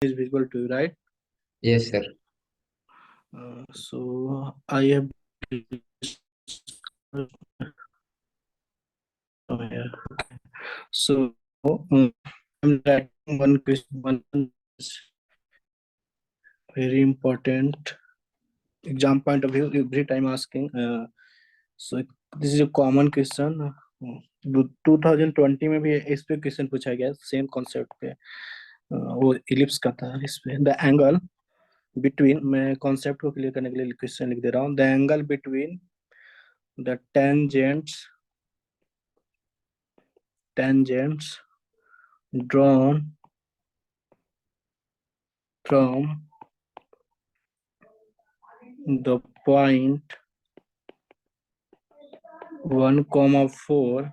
is visible to you, right? Yes, sir. So I have oh, yeah. So I'm writing one question, one very important exam point of view. Every time asking. So this is a common question. 2020 में भी इस पे question पूछा गया, same concept पे। वो ellipse का था। इस पे द एंगल बिटवीन, मैं कॉन्सेप्ट को क्लियर करने के लिए क्वेश्चन लिख दे रहा हूँ। The angle between the tangents drawn from the point 1,4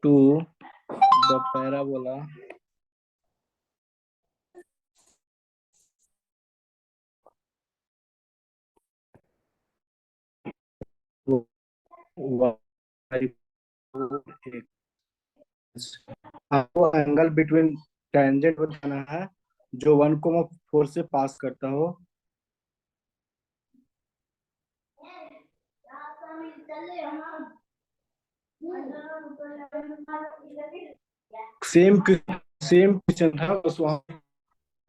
to the parabola आपको एंगल बिटवीन टेंजेंट बताना है जो 1,4 से पास करता हो। सेम सेम क्वेश्चन था बस वहाँ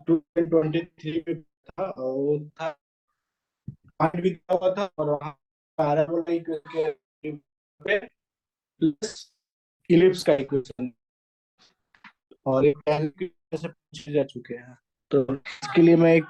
2023 में था, और वो था पॉइंट भी दिया हुआ था, और वहाँ पैराबोला इक्वेशन पे प्लस इलिप्स का इक्वेशन, और एक से पूछे जा चुके हैं। तो इसके लिए मैं एक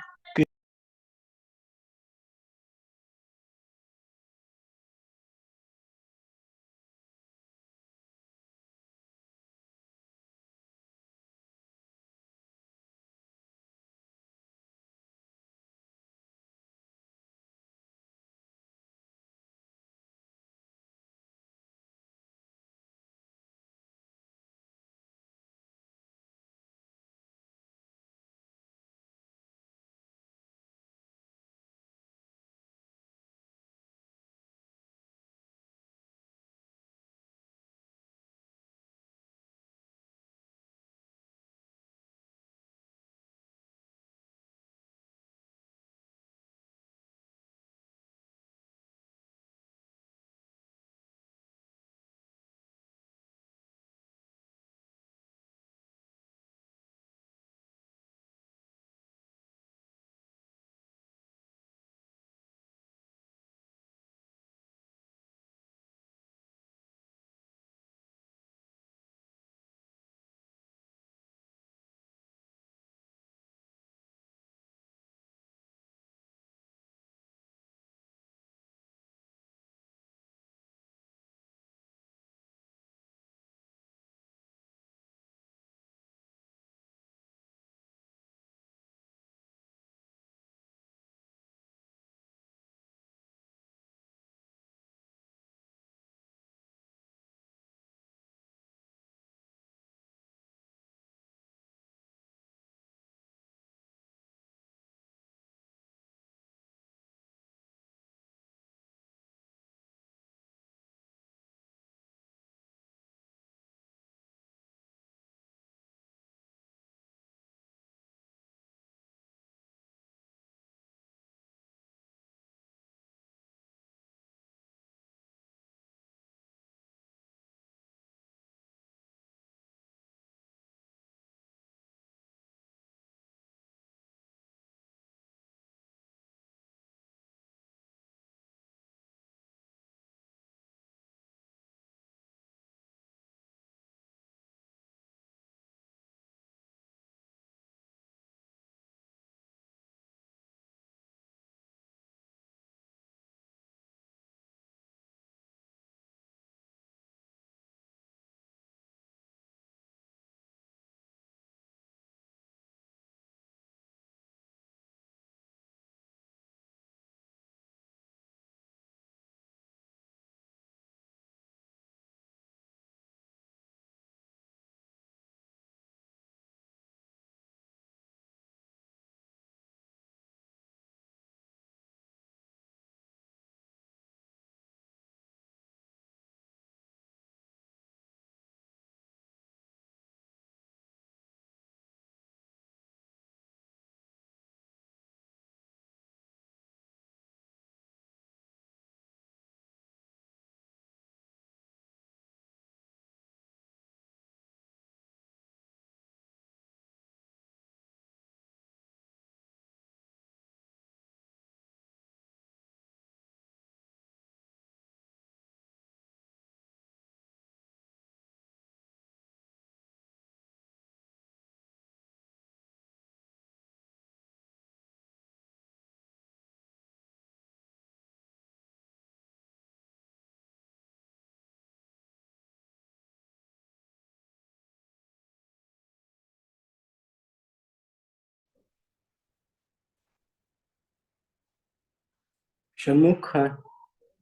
षणमुख है,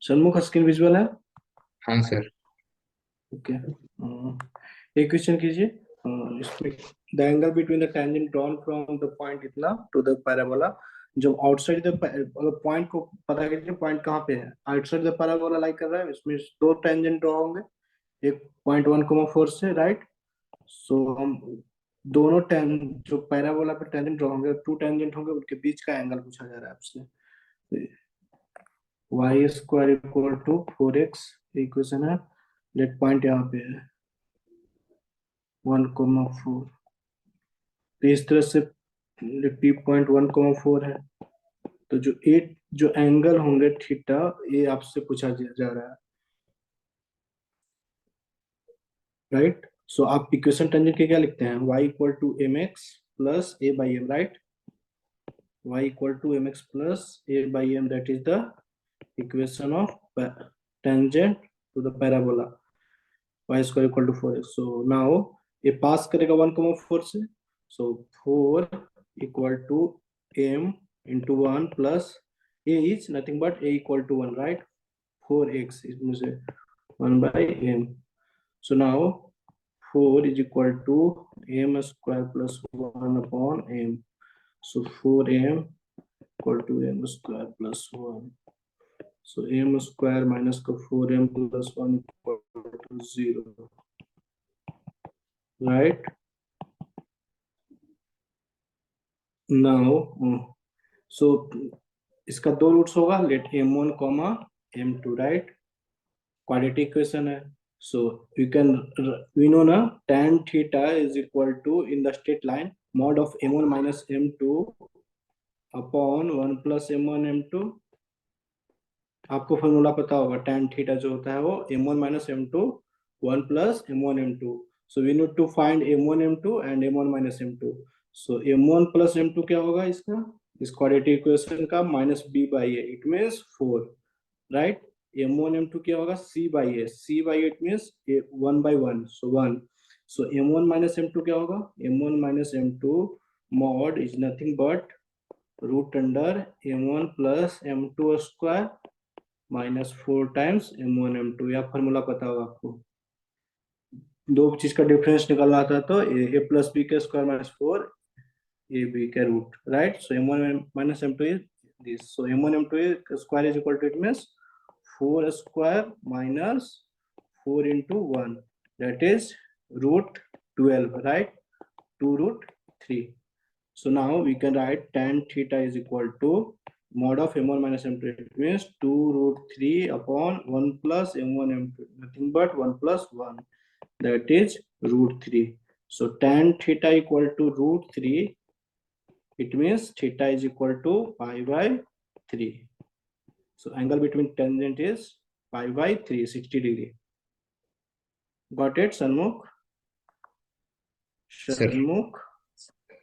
षणमुख स्क्रीन विजुअल है? हाँ सर। ओके, एक क्वेश्चन कीजिए। इसमें the angle between the tangent drawn from the point इतना टू द पैराबोला, जो आउटसाइड द पॉइंट को पता कीजिए पॉइंट कहाँ पे है, आउटसाइड द पैराबोला लाइक कर रहा है, इसमें दो टेंजेंट ड्रॉ होंगे, एक पॉइंट 1,4 से, राइट। सो हम दोनों टेन जो पैराबोला पे टेंजेंट ड्रॉ होंगे, टू टेंजेंट होंगे, उनके बीच का एंगल पूछा जा रहा है आपसे। Y square equal to 4x equation है, लेट पॉइंट यहाँ पे है 1,4, तो इस तरह से पी पॉइंट 1,4 है, तो जो एट जो एंगल होंगे थीटा, ये आपसे पूछा जा रहा है, राइट। सो आप इक्वेशन टेंजेंट के क्या लिखते हैं, y equal to M x plus A by M, right. y equal to M x plus A by M, that is the equation of tangent to the parabola, y square equal to 4x। So now ये pass करेगा 1,4 से, so 4 equal to m into 1 plus a is nothing but a equal to 1, right. 4x इसमें से 1 by m, so now 4 is equal to m square plus 1 upon m, so 4m equal to m square plus 1, so m square minus 4m plus 1 equal to 0, right। now so इसका दो roots होगा, let m1 comma m2, right, quadratic equation है। So you can, we know ना, tan theta is equal to in the straight line mod of m1 minus m2 upon 1 plus m1 m2, आपको formula पता होगा, tan theta जो होता है वो m1 minus m2 1 plus m1 m2, so we need to find m1 m2 and m1 minus m2, so m1 plus m2 क्या होगा इसका, इस क्वाड्रेटिक इक्वेशन का minus b by a, it means 4, right. m1 m2 क्या होगा, c by a, c by it means 1 by 1, so 1, so m1 minus m2 क्या होगा, m1 minus m2 mod is nothing but root under m1 plus m2 square minus 4 times m1 m2, या formula पता होगा आपको, दो चीज का difference निकालना था, तो ए प्लस बी के स्क्वायर माइनस 4 ए बी के root, right. So m1 minus m2 is this, so m1 m2 square is equal to, it means 4 square minus 4 into 1, that is root 12, right, 2 root 3. So now we can write tan theta is equal to mod of m1 minus m2, it means 2 root 3 upon 1 plus m1 m2, nothing but 1 plus 1, that is root 3. So tan theta equal to root 3, it means theta is equal to pi by 3. So angle between tangent is pi by 3, 60 degree. Got it, Shanmukh? Sir. Shanmukh,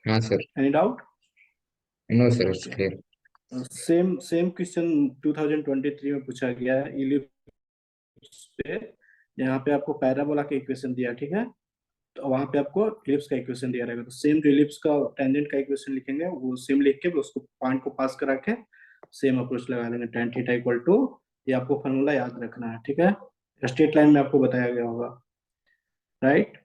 हाँ sir. any doubt? No sir, it's Okay. Clear. Same question 2023 में पूछा गया है ellipse पे, यहाँ पे आपको parabola का इक्वेशन दिया, ठीक है, तो वहां पे आपको इलिप्स का इक्वेशन दिया रहेगा, तो सेम जो इलिप्स का टेंजेंट का इक्वेशन लिखेंगे वो सेम लिख के उसको पॉइंट को पास करा के सेम अप्रोच लगा देंगे, tan थीटा इक्वल टू, ये आपको फॉर्मूला याद रखना है, ठीक है, स्ट्रेट लाइन में आपको बताया गया होगा, राइट।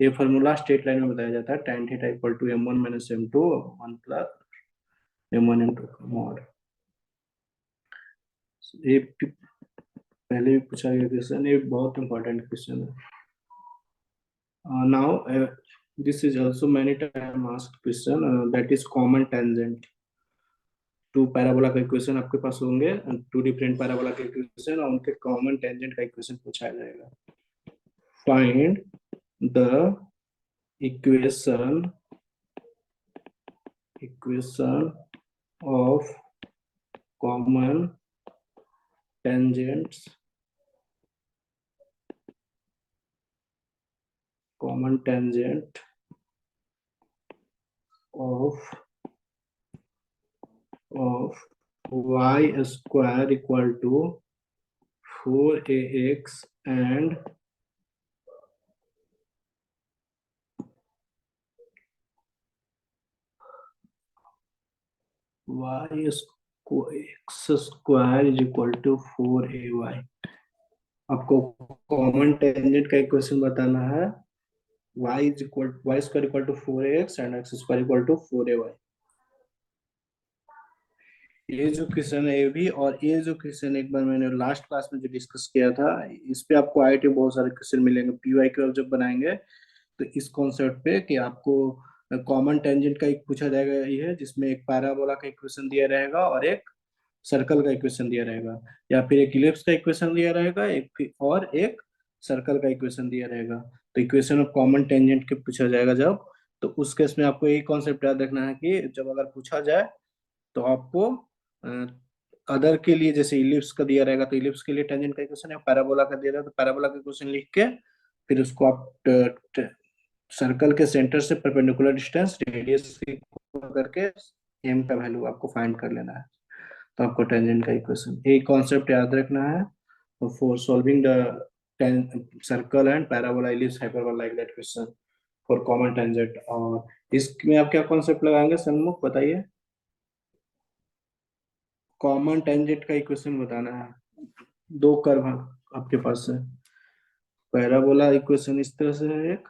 ये फॉर्मूला स्ट्रेट लाइन में बताया जाता है, tan theta equal to m1 minus m2 1 plus m1 m2 mod, ये पहले भी पूछा गया क्वेश्चन, ये बहुत इंपॉर्टेंट क्वेश्चन है। Now this is also many time asked question, that is common tangent, two parabola का इक्वेशन आपके पास होंगे, टू डिफरेंट पैराबोला के इक्वेशन और उनके कॉमन टेंजेंट का इक्वेशन पूछा जाएगा। Find the equation of common tangents of y square equal to 4ax and y square square is equal to 4ay। आपको कॉमन टेंजेंट का इक्वेशन बताना है। Y square equal to 4ax and x square equal to 4ay। ये जो question है ये भी, और ये जो क्वेश्चन एक बार मैंने लास्ट क्लास में जो डिस्कस किया था, इस पे आपको आईआईटी बहुत सारे क्वेश्चन मिलेंगे पीवाई के जब बनाएंगे। तो इस कॉन्सेप्ट पे कि आपको कॉमन टेंजेंट का एक पूछा जाएगा ये है, जिसमें एक पैराबोला का इक्वेशन दिया रहेगा और एक सर्कल का इक्वेशन दिया रहेगा, या फिर एक इलिप्स का इक्वेशन दिया रहेगा और एक सर्कल का इक्वेशन दिया रहेगा। तो इक्वेशन ऑफ कॉमन टेंजेंट के पूछा जाएगा जब, तो उस केस में आपको यही कॉन्सेप्ट याद रखना है कि जब अगर पूछा जाए तो आपको अदर के लिए, जैसे इलिप्स का दिया रहेगा तो इलिप्स के लिए टेंजेंट का इक्वेशन है, पैराबोला का दिया रहेगा तो पैराबोला का इक्वेशन लिख के फिर उसको आप सर्कल के सेंटर से परपेंडिकुलर डिस्टेंस रेडियस करके एम का वैल्यू आपको फाइंड कर लेना है। तो आपको टेंजेंट का इक्वेशन एक कॉन्सेप्ट याद रखना है for solving the circle and parabola ellipse hyperbola like that question for common tangent. और इसमें आप क्या कॉन्सेप्ट लगाएंगे सन्मुख बताइए। कॉमन टेंजेंट का इक्वेशन बताना है। दो कर्व आपके पास है, पैराबोला इक्वेशन इस तरह से है, एक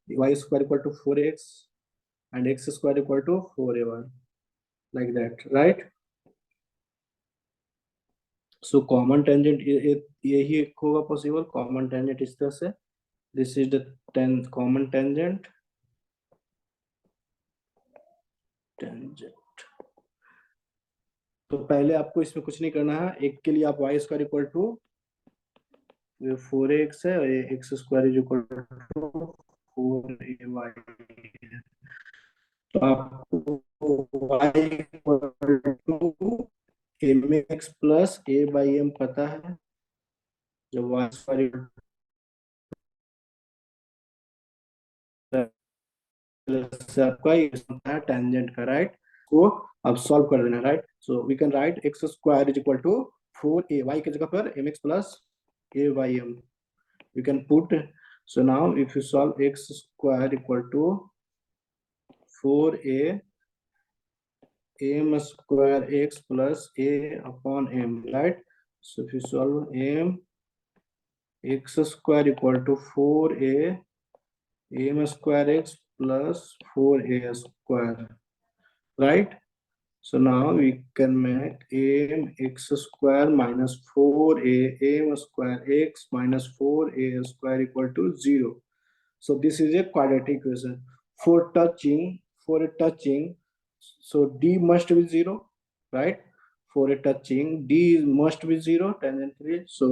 y square equal to 4x and x square equal to 4ay like that, right? So common tangent यही एक होगा पॉसिबल, कॉमन टेंजेंट इस तरह से, this is the common tangent. तो पहले आपको इसमें कुछ नहीं करना है, एक के लिए आप Y square equal to 4x है और x square is equal to 4ay। तो आपको y equal to M x plus A by m पता है, जब वाई स्क्वायर से आपका ये होता है टेंजेंट का, राइट? को अब सॉल्व कर देना, right? So we can write x square is equal to 4a, y की जगह पर m x plus A by m you can put. So now if you solve x square equal to 4a m square x plus a upon m, right? So if you solve m x square equal to 4a m square x plus 4a square, right? So now we can make am x square minus 4a am square x minus 4a square equal to 0. So this is a quadratic equation. For touching, for a touching, so d must be 0, right? For a touching, d must be 0 tangentially. So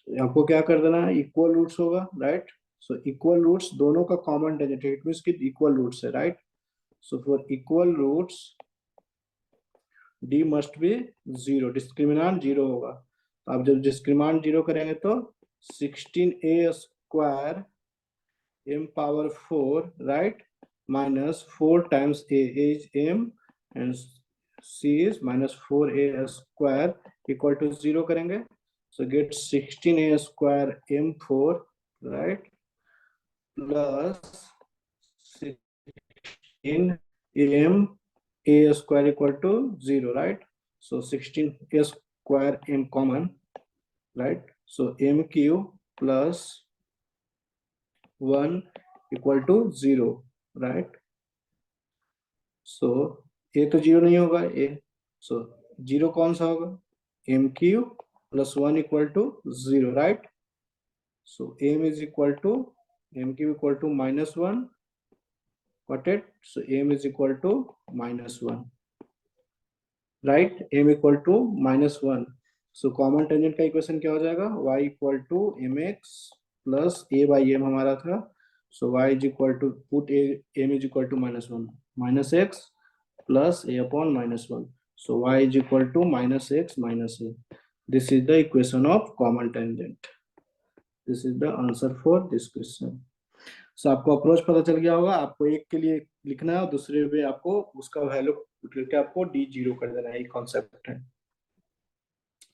आपको क्या कर देना है, equal roots होगा, right? So equal roots दोनों का common tangent it means कि equal roots है, right? So for equal roots d must be 0, discriminant 0 होगा। तो आप जब डिस्क्रिमिनांट 0 करेंगे तो 16a square m power 4, right, minus 4 times a is m and c is minus 4a square equal to 0 करेंगे। So get 16a square m4, right, plus 16 m a square equal to 0, right? So 16 a square m common, right? So m cube plus 1 equal to 0, right? So a तो 0 नहीं होगा, a, so 0 कौन सा होगा, m cube plus 1 equal to 0, right? So m is equal to m cube equal to minus 1, got it? So m is equal to minus 1, right? m equal to minus 1। So common tangent का equation क्या हो जाएगा, y equal to M x plus A by m हमारा था। So y is equal to put m is equal to minus 1 minus x plus a upon minus 1। So y is equal to minus x minus a. This is the equation of common tangent. This is the answer for this question. सो आपको approach पता चल गया होगा, आपको एक के लिए लिखना है और दूसरे में आपको उसका वैल्यू करके आपको डी 0 कर देना है, कॉन्सेप्ट है।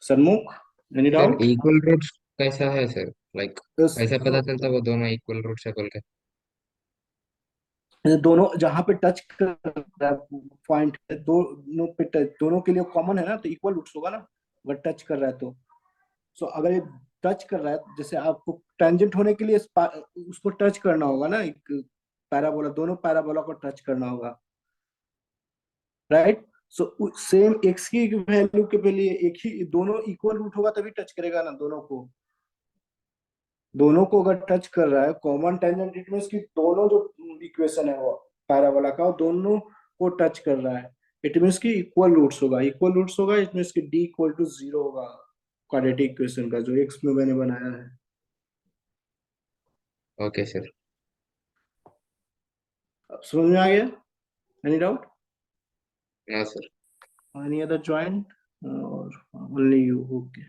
Sanmukh, any sir doubt? Equal roots कैसा है सर? लाइक यस, कैसा पता चलता वो दोनों इक्वल रूट्स है बोल के? दोनों जहां पे टच कर रहा है पॉइंट, दोनों पे टच, दोनों के लिए कॉमन है ना, तो इक्वल रूट्स होगा ना अगर टच कर रहा है तो। सो अगर ये टच कर रहा है, जैसे आपको टेंजेंट होने के लिए उसको टच करना होगा ना, एक पैराबोला, दोनों पैराबोला को टच करना होगा, राइट। सो सेम एक्स की वैल्यू के लिए एक ही, दोनों इक्वल रूट होगा तभी टच करेगा ना दोनों को। दोनों को अगर टच कर रहा है कॉमन टेंजेंट, इट मीन्स कि दोनों जो इक्वेशन है वो पैराबोला का, वो दोनों को टच कर रहा है, इट मीन्स कि इक्वल रूट्स होगा, इक्वल रूट्स होगा, इट मीन्स कि डी इक्वल टू जीरो होगा क्वाड्रेटिक इक्वेशन का जो एक्स में मैंने बनाया है। Okay sir. अब समझ में आ गया? Any doubt? No sir. Any other joint और only you? Okay,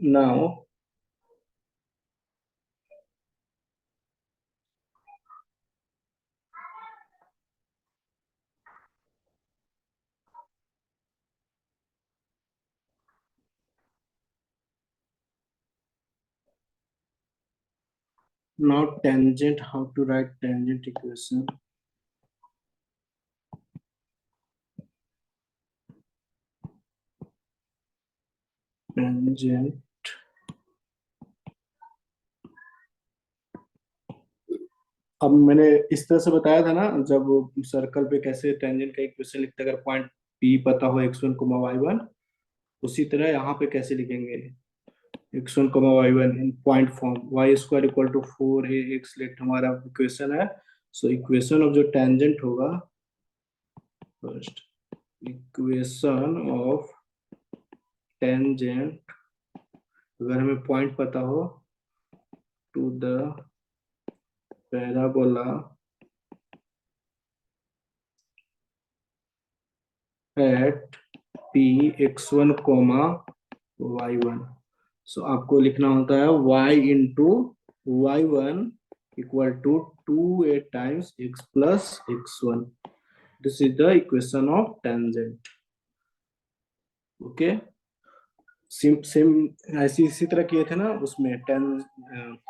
now now tangent, how to write tangent equation. Tangent, अब मैंने इस तरह से बताया था ना, जब सर्कल पे कैसे टेंजेंट का इक्वेशन लिखते हैं, अगर पॉइंट पी पता हो x1 y1, उसी तरह यहाँ पे कैसे लिखेंगे x1 y1 in point form, y square equal to 4ax let हमारा इक्वेशन है। सो इक्वेशन ऑफ जो टेंजेंट होगा, फर्स्ट इक्वेशन ऑफ टेंजेंट, अगर हमें पॉइंट पता हो, to the parabola at p x1 y1। So आपको लिखना होता है y into y1 equal to 2a times x plus x1। This is the equation of tangent. Okay, same same ऐसी इसी तरह किए थे ना उसमें, टेन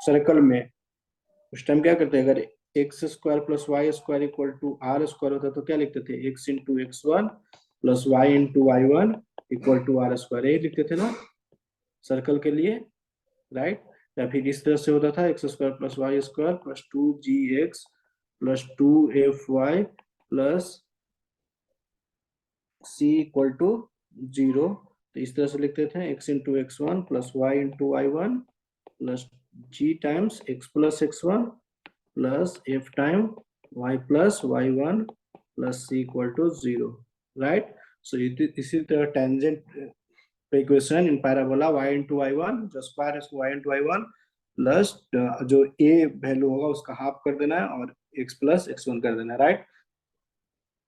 सर्कल में उस टाइम क्या करते हैं, अगर x square plus y square equal to r square होता तो क्या लिखते थे, x into x1 plus y into y1 equal to r square, यही लिखते थे ना सर्कल के लिए, राइट। या फिर इस तरह से होता था x square plus y square plus 2gx plus 2fy plus c equal to 0। तो इस तरह से लिखते थे x into x1 plus y into y1 plus g times x plus x1 plus f time y plus y1 plus c equal to 0, right. So इसी तरह tangent equation in parabola y into y1, जो square है उसको y into y1 plus जो a value होगा उसका half कर देना है और x प्लस x1 कर देना है, राइट।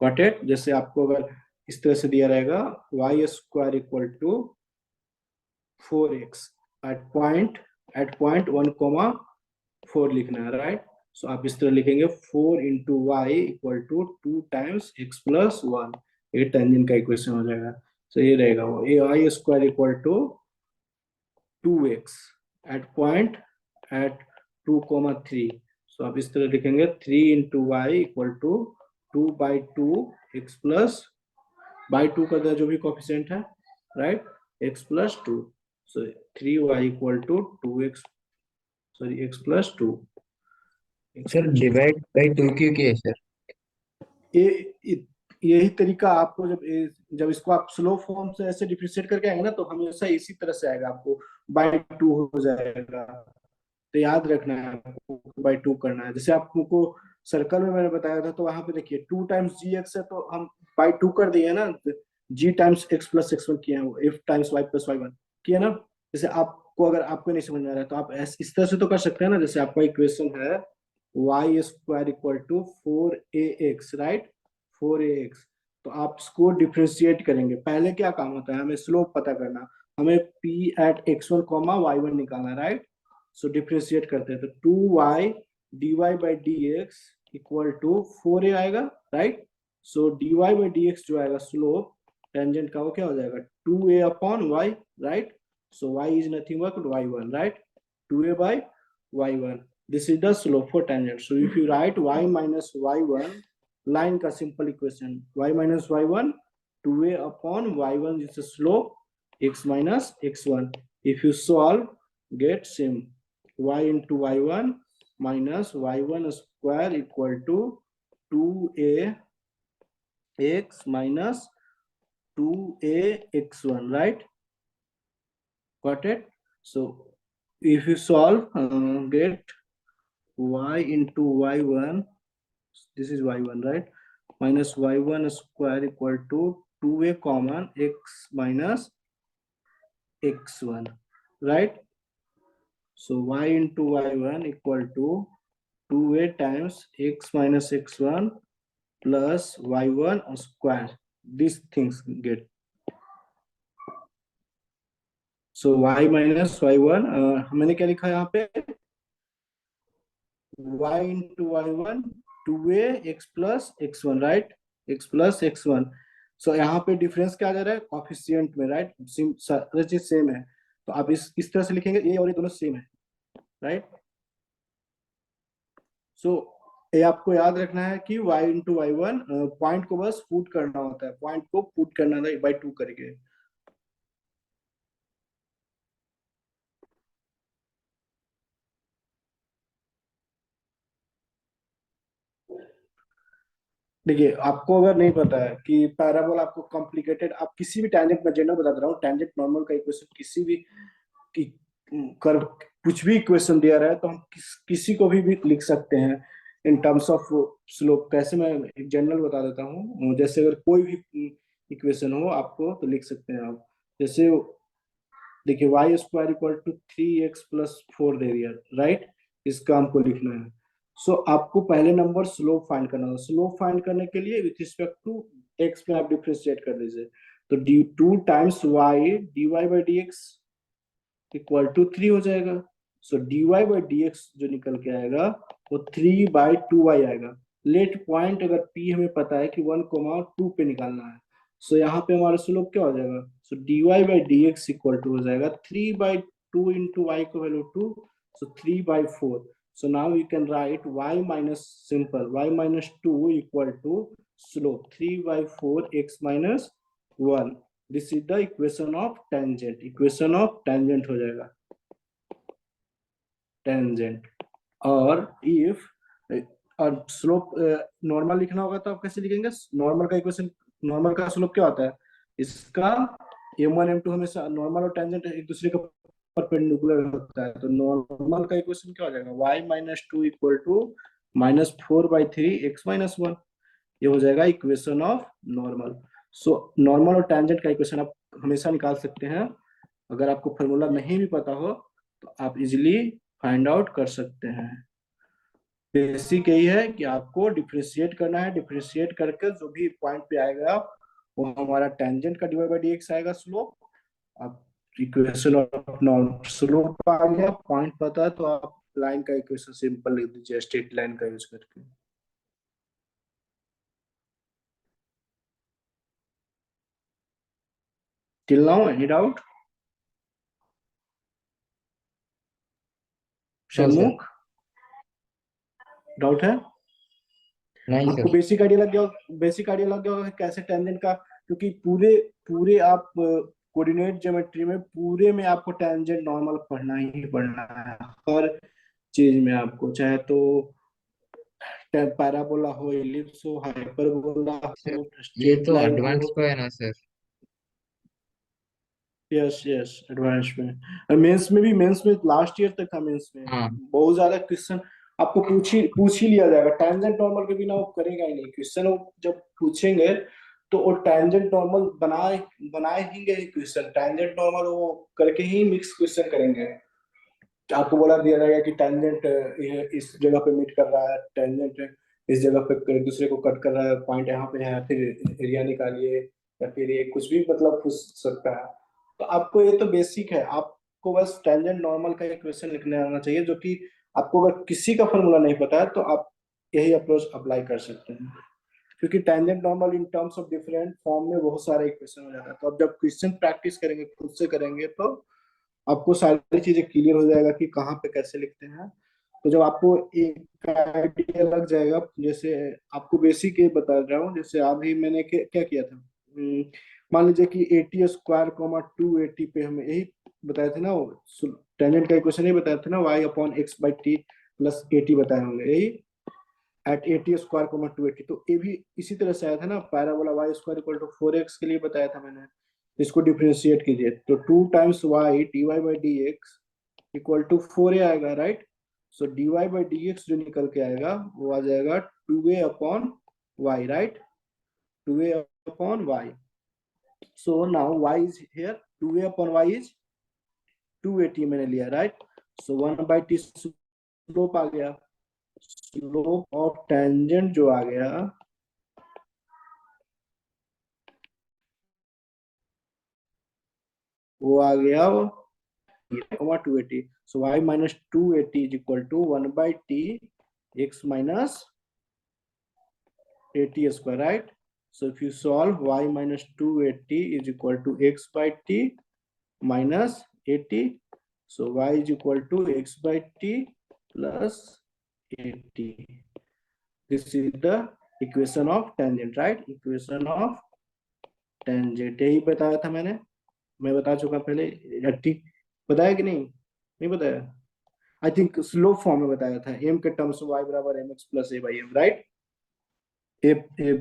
Got it? जैसे आपको अगर इस तरह से दिया रहेगा y square equal to 4x at point 1, 4 लिखना है, राइट। सो आप इस तरह लिखेंगे 4 into y equal to 2 times x plus 1, ये टेंजेंट का इक्वेशन हो जाएगा। सो ये रहेगा वो A y square equal to 2x at 2, 3। So आप इस तरह लिखेंगे 3 into y equal to 2/2 x plus by 2 का जो भी कोफिशिएंट है, right, x plus 2। So 3y equal to 2x, sorry x plus 2। Sir divide by two क्यों किए सर? ये यही तरीका आपको, जब इसको आप स्लो फॉर्म से ऐसे डिफरेंशिएट करके आएंगे ना, तो हमेशा इसी तरह से आएगा, आपको बाई 2 हो जाएगा। तो याद रखना है आपको बाई 2 करना है। जैसे आपको सर्कल में मैंने बताया था, तो वहां पे देखिए 2 टाइम्स जी एक्स है, तो हम बाई 2 कर दिए ना, जी टाइम्स एक्स प्लस x1 किए हैं, F times Y plus y1 किए ना। जैसे आपको, अगर आपको नहीं समझ में आ रहा है तो आप इस तरह से तो कर सकते हैं ना, जैसे आपका इक्वेशन है y square equal to 4ax, right, 4ax। तो आप इसको डिफ्रेंशिएट करेंगे, पहले क्या काम होता है, हमें स्लोप पता करना, हमें p एट x1 y1 निकालना, राइट। सो डिफ्रेंशिएट करते हैं तो 2y dy by d x equal to 4a आएगा, right. So dy by d x जो आएगा स्लोप टेंजेंट का, वो क्या हो जाएगा 2a upon y, right. So y is nothing but y1, right, 2a by y1। This is the slope for tangent. So if you write y minus y1, line का simple equation, y minus y1 2a upon y1 is the slope, x minus x1. If you solve, get same, y into y1 minus y1 square equal to 2a x minus 2a x1, right? Got it? So if you solve, get y into y1, this is y1, right? Minus y1 square equal to 2a common x minus x1, right? So y into y1 equal to 2a times x minus x1 plus y1 square. These things get. So y minus y1, मैंने क्या लिखा है यहाँ पे? y into y1 2a x plus x1, right? x plus x1. So यहाँ पे difference क्या आ जा रहा है? कॉफिशिएंट में, राइट? सारी चीज सेम है, तो आप इस तरह से लिखेंगे, ये और ये दोनों सेम है, राइट? सो ये आपको याद रखना है कि y into y one, point को बस पुट करना होता है, पॉइंट को पुट करना है बाई 2 करके। देखिए, आपको अगर नहीं पता है कि पैराबोला आपको कॉम्प्लिकेटेड, आप किसी भी टैंजेंट में, जनरल बता रहा हूँ, टैंजेंट नॉर्मल का इक्वेशन किसी भी की कर कुछ भी इक्वेशन दिया रहा है तो हम किसी को भी लिख सकते हैं इन टर्म्स ऑफ स्लोप। कैसे, मैं एक जनरल बता देता हूँ। जैसे अगर कोई भी इक्वेशन हो आपको, तो लिख सकते हैं आप। जैसे देखिए, y square equal to 3x plus 4 दे दिया, राइट? इसका हमको लिखना है। सो आपको पहले नंबर स्लोप फाइंड करना होगा। स्लोप फाइंड करने के लिए विथ रिस्पेक्ट टू x में आप डिफरेंशिएट कर दीजिए, तो d 2 times y dy by dx equal to 3 हो जाएगा। सो dy बाई dx जो निकल के आएगा वो 3 बाई 2y आएगा। लेट पॉइंट अगर p हमें पता है कि 1,2 पे निकालना है, सो यहाँ पे हमारा स्लोप क्या हो जाएगा? So dy by dx equal to हो जाएगा 3 बाई 2 इंटू वाई को value 2, so 3 by 4। So now you can write y minus, simple, y minus 2 equal to slope 3 by 4 x minus 1. This is the equation of tangent. Equation of tangent हो जाएगा, tangent। और if और slope normal लिखना होगा तो आप कैसे लिखेंगे? नॉर्मल का इक्वेशन, नॉर्मल का स्लोप क्या होता है? इसका m1 m2 हमेशा, नॉर्मल और टेंजेंट एक दूसरे के परपेंडिकुलर होता है, तो नॉर्मल का इक्वेशन क्या हो जाएगा? y minus 2 equal to minus 4 by 3 x minus 1। ये हो जाएगा equation of normal. So normal और टेंजेंट का इक्वेशन आप हमेशा निकाल सकते हैं। अगर आपको फॉर्मूला नहीं भी पता हो तो आप इजिली फाइंड आउट कर सकते हैं। बेसिक यही है कि आपको डिफरेंशिएट करना है, डिफरेंशिएट करके जो भी पॉइंट पे आएगा वो हमारा टेंजेंट का डिवाइड बाई dx आएगा स्लोप। आप इक्वेशन ऑफ नॉर्मल, स्लोप आ गया, पॉइंट पता है, तो आप लाइन का इक्वेशन सिंपल लिख दीजिए स्ट्रेट लाइन का यूज करके। Till now any doubt? No sir. Shanmukh, doubt है? नहीं आपको सर। बेसिक आइडिया लग गया, बेसिक आइडिया लग गया होगा कि कैसे टेंजेंट का, क्योंकि पूरे पूरे आप कोऑर्डिनेट ज्योमेट्री में पूरे में आपको टेंजेंट नॉर्मल पढ़ना ही पढ़ना है, हर चीज में आपको, चाहे तो पैराबोला हो, एलिप्स हो, हाइपरबोला सर हो, ये स्ट्रेट तो लाइन हो। एडवांस का है ना सर? यस यस, एडवांस में। और मेंस में भी, मेंस में लास्ट ईयर तक था, मेंस में हाँ बहुत ज्यादा क्वेश्चन आपको पूछ ही लिया जाएगा। टेंजेंट नॉर्मल के बिना वो करेगा ही नहीं क्वेश्चन। वो जब पूछेंगे तो वो टेंजेंट नॉर्मल बनाएंगे ही क्वेश्चन, टेंजेंट नॉर्मल वो करके ही मिक्स क्वेश्चन करेंगे। आपको बोला दिया जाएगा कि टेंजेंट इस जगह पे मीट कर रहा है, टेंजेंट इस जगह पे एक दूसरे को कट कर रहा है, पॉइंट यहाँ पे है, फिर एरिया निकालिए, या फिर ये कुछ भी मतलब पूछ सकता है। तो आपको ये तो बेसिक है, आपको बस टेंजेंट नॉर्मल का इक्वेशन लिखने आना चाहिए, जो कि आपको अगर किसी का फॉर्मूला नहीं पता है तो आप यही अप्रोच अप्लाई कर सकते हैं। क्योंकि tangent normal in terms of different form में बहुत सारे इक्वेशन हो जाता है, तो अब जब क्वेश्चन प्रैक्टिस करेंगे, खुद से करेंगे, तो आपको सारी चीजें क्लियर हो जाएगा कि कहाँ पे कैसे लिखते हैं। तो जब आपको एक आइडिया लग जाएगा, जैसे आपको बेसिक ये बता रहा हूँ, जैसे अभी मैंने क्या किया था, मान लीजिए कि 80 स्क्वायर कॉमा 280 पे हमें यही बताए थे ना, टेंजेंट का इक्वेशन ही बताया था ना, y upon x by T plus 80 बताए होंगे, यही एट 80 स्क्वायर कॉमा 280। तो ये भी इसी तरह से आया था ना, parabola y square equal to 4x के लिए बताया था मैंने। इसको डिफरेंशिएट कीजिए तो 2 times y d y by d x equal to 4a आएगा, right. So d y by d x जो निकल के आएगा वो आ जाएगा 2a upon y, right, 2a upon y. So now y is here, 2a upon y is 280 मैंने लिया, राइट। सो 1/t स्लोप आ गया, स्लोप ऑफ टेंजेंट जो आ गया वो आ गया 280। so y minus 280 is equal to 1/t x minus 80 square, right? So if you solve, y minus 280 is equal to x by t minus 80. So y is equal to x by t plus 80. This is the equation of tangent, right? Equation of tangent यही बताया था मैंने, मैं बता चुका पहले। 80 बताया कि नहीं बताया? आई थिंक स्लो फॉर्म में बताया था, एम के टर्म्स y बराबर mx plus a by M, right. ए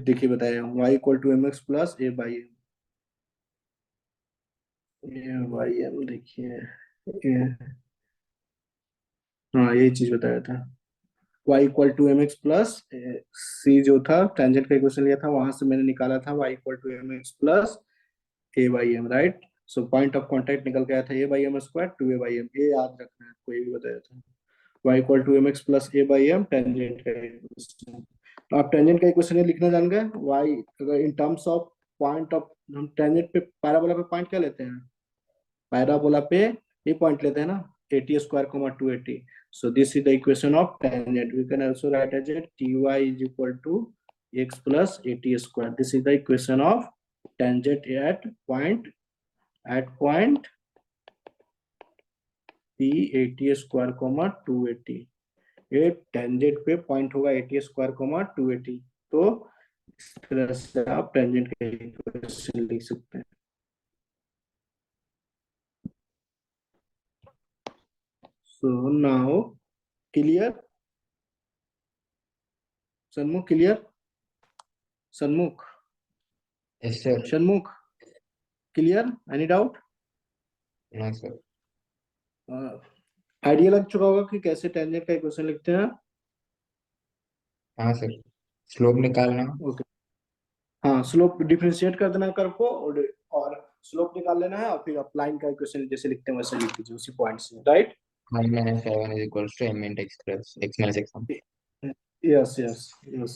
देखिए बताया, y equal to mx plus a by M देखिए, हाँ यही चीज बताया था, y equal to mx plus c जो था टेंजेंट का इक्वेशन लिया था वहां से मैंने निकाला था y equal to mx plus a by M, right. So point of contact निकल गया था a by m square 2a by m, ये याद रखना है, कोई भी बताया था। y equal to mx plus a by m tangent का इक्वेशन। तो आप टेंजेंट का इक्वेशन लिखना जान गए, y अगर in terms of point of, हम टेंजेंट पे पैराबोला पे पॉइंट क्या लेते हैं, पैराबोला पे ये पॉइंट लेते हैं ना, 80 square comma 280। so this is the equation of tangent, we can also write as a ty is equal to x plus 80 square. This is the equation of tangent at point p 80 square comma 280। ये tangent पे point होगा 80 square comma 280। तो इस तरह से आप tangent का equation लिख सकते हैं। सो नाउ क्लियर, सन्मुख क्लियर, सन्मुख यस सर। सन्मुख क्लियर, एनी डाउट? हाँ सर। आइडिया लग चुका होगा कि कैसे टेंजेंट का इक्वेशन लिखते हैं। हाँ सर, स्लोप निकालना। ओके, हाँ स्लोप डिफरेंशिएट कर देना है कर्व को, और स्लोप निकाल लेना है, और फिर आप लाइन का इक्वेशन जैसे लिखते हैं वैसे लिख दीजिए उसी पॉइंट से, right. y minus 7 is equals to m into x plus x minus x1. Yes yes yes.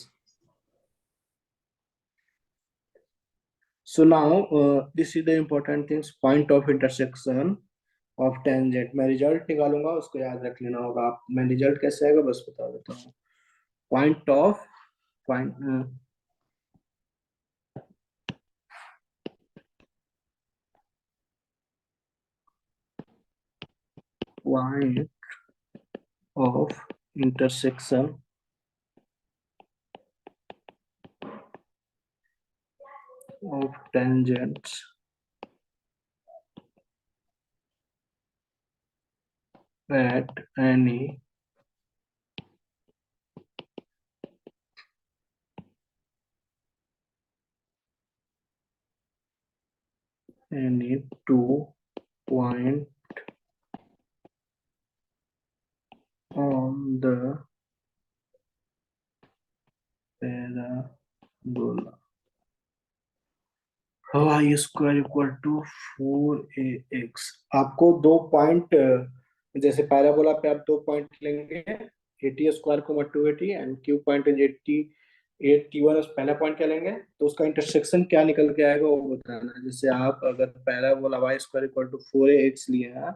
So now this is the important things, point of intersection of tangent। मैं रिजल्ट निकालूंगा, उसको याद रख लेना होगा आप, मैं रिजल्ट कैसे आएगा बस बता देता हूँ। Point of point point of intersection of tangents at any two point on the parabola y square equal to 4ax। आपको दो पॉइंट, जैसे पैराबोला पे आप दो पॉइंट लेंगे, 80 स्क्वायर को 280 एंड क्यू पॉइंट इज 81, पहला पॉइंट क्या लेंगे तो उसका इंटरसेक्शन क्या निकल के आएगा वो बताना है। जैसे आप अगर parabola y square equal to 4ax लिए हैं,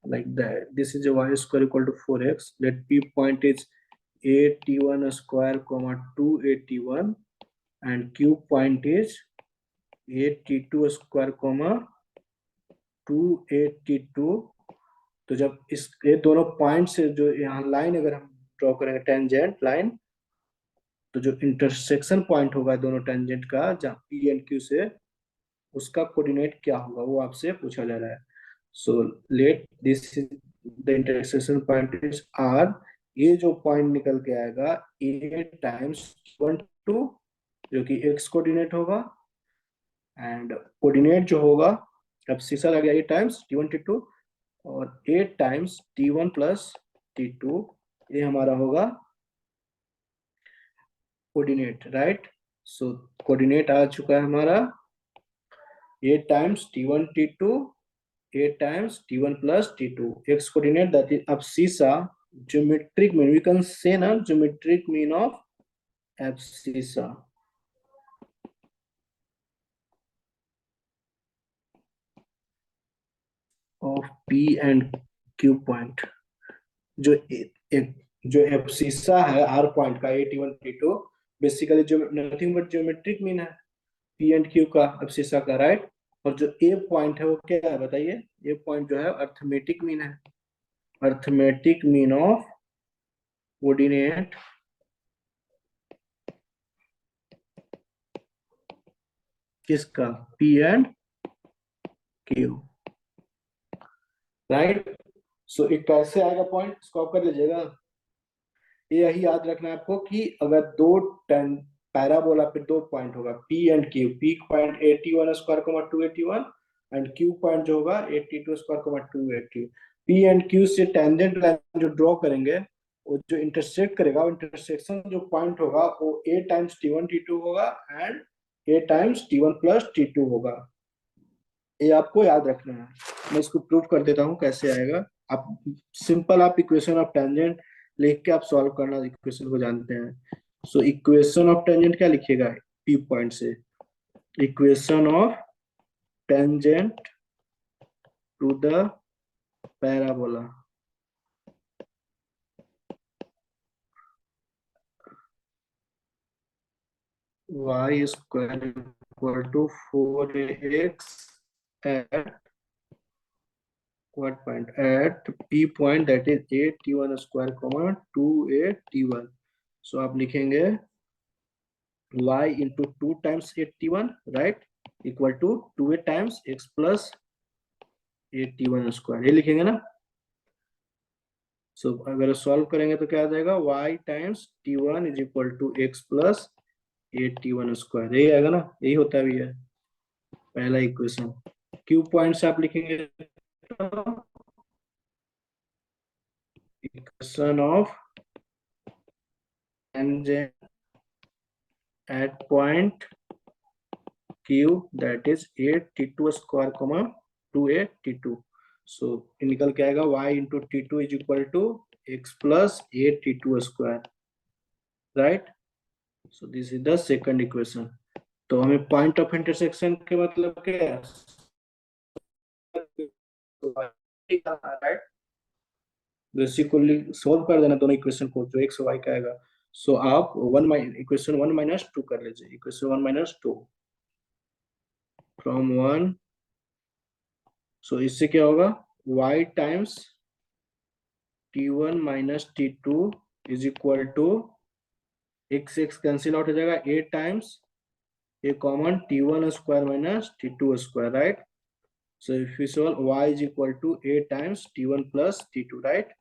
like that, this is a y square equal to 4x, let p point is 81 square comma 281 and q point is 82 square comma 282 तो जब इस ये दोनों पॉइंट से जो यहाँ लाइन अगर हम ड्रॉ करेंगे टेंजेंट लाइन, तो जो इंटरसेक्शन पॉइंट होगा दोनों टेंजेंट का जहाँ पी एंड क्यू से, उसका कोऑर्डिनेट क्या होगा वो आपसे पूछा जा रहा है। So let this is the intersection point is r. ये जो पॉइंट निकल के आएगा ए टाइम्स 1 2, जो कि एक्स कोऑर्डिनेट होगा, एंड कोऑर्डिनेट जो होगा अब सीसा लग गया ए टाइम्स T1 T2, और ए टाइम्स T1 प्लस T2, ये हमारा होगा कोऑर्डिनेट, राइट। सो कोऑर्डिनेट आ चुका है हमारा ए times T1 T2, a times t1 plus t2, x coordinate that is abscissa, geometric mean, we can say na geometric mean of abscissa of p and q point। जो जो abscissa है are point का T1 T2, basically जो nothing but geometric mean है P and Q का, abscissa का, right. और जो ए पॉइंट है वो क्या है बताइए, ए पॉइंट जो है अर्थमेटिक मीन है, अर्थमेटिक मीन ऑफ कोऑर्डिनेट किसका, पी एंड क्यू, राइट। सो एक कैसे आएगा पॉइंट, इसको आप कर लीजिएगा। ये यही याद रखना है आपको कि अगर दो टेन पैराबोला पे दो पॉइंट होगा p and q, p point 81 square comma 281, and q point जो होगा 82 square comma 280, p and q से टेंजेंट लाइन जो ड्रॉ करेंगे, वो जो इंटरसेक्ट करेगा, वो इंटरसेक्शन जो पॉइंट होगा वो ए टाइम्स T1 T2 होगा and A times T1 plus T2 होगा। ये आपको याद रखना है। मैं इसको प्रूव कर देता हूँ कैसे आएगा। आप सिंपल आप इक्वेशन ऑफ टेंजेंट लिख के आप सॉल्व करना इक्वेशन को जानते हैं। सो इक्वेशन ऑफ टेंजेंट क्या लिखिएगा पी पॉइंट से, equation of tangent to the parabola y square equal to 4ax at what point, at p point that is a t1 square comma 2a t1। सो आप लिखेंगे y into 2 times a t1, right, equal to 2a times x plus a t1 square, ये लिखेंगे ना। सो अगर solve करेंगे तो क्या आ जाएगा, y times t1 is equal to x plus a t1 square, यही आएगा ना, यही होता भी है पहला इक्वेशन। क्यू पॉइंट से आप लिखेंगे equation of tangent at point q that is a t2 square comma 2a t2। सो निकल के आएगा y into t2 is equal to x plus a t2 square, right। so this is the second equation। तो हमें point of intersection के मतलब क्या है, right, basically solve कर देना दोनों इक्वेशन को जो x और y का आएगा। सो आप इक्वेशन 1 - 2 कर लीजिए, इक्वेशन 1 - 2 फ्रॉम 1। सो इससे क्या होगा, y times t1 minus t2 is equal to x cancel out हो जाएगा, a times a common t1 square minus t2 square, right. So if you solve y is equal to a times t1 plus t2, right.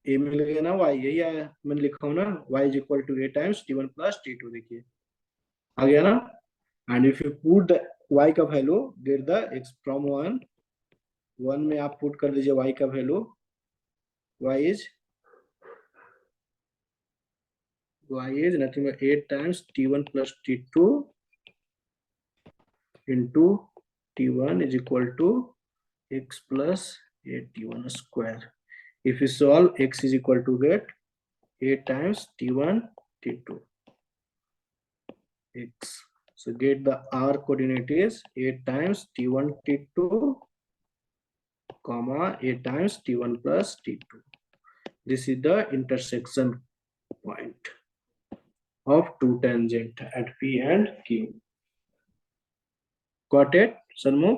a मिल गया ना, y यही आया, मैंने लिखा हूं ना, y is equal to a times t1 plus t2, देखिए आ गया ना। And if you put the y का value get the x from 1 में आप पुट कर दीजिए y का value, y is nothing but 8 times t1 plus t2 into t1 is equal to x plus 8t1 square। if you solve, x is equal to get 8 times t1 t2 x। so get the r coordinate is 8 times t1 t2 comma 8 times t1 plus t2। this is the intersection point of two tangent at p and q। got it Sarmukh?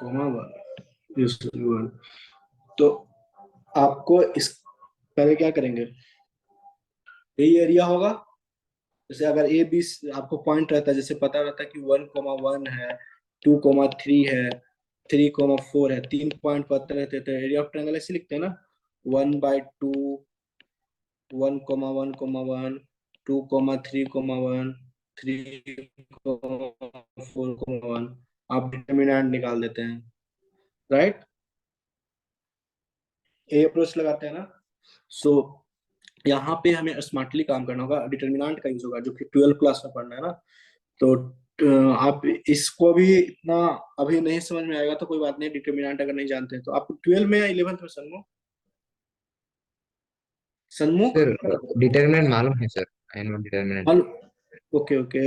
Comma 1 तो आपको इस पहले क्या करेंगे, यही area होगा। जैसे अगर ए बी आपको पॉइंट रहता है, जैसे पता रहता है कि 1,1 है, 2,3 है, 3,4 है, 3 पॉइंट पता रहते तो एरिया ऑफ ट्रायंगल ऐसे लिखते हैं ना, 1/2, 1,1,1, 2,3,1, 3,4,1, आप डिटर्मिनेंट निकाल देते हैं, राइट। ये अप्रोच लगाते हैं ना। सो यहाँ पे हमें स्मार्टली काम करना होगा, डिटर्मिनेंट का यूज होगा, जो कि 12 क्लास में पढ़ना है ना। तो आप इसको भी इतना अभी नहीं समझ में आएगा तो कोई बात नहीं, डिटर्मिनेंट अगर नहीं जानते हैं तो आप 12 में या 11th में, सन्मुख सन्मुख सर डिटर्मिनेंट मालूम है sir, I know determinant. Okay okay.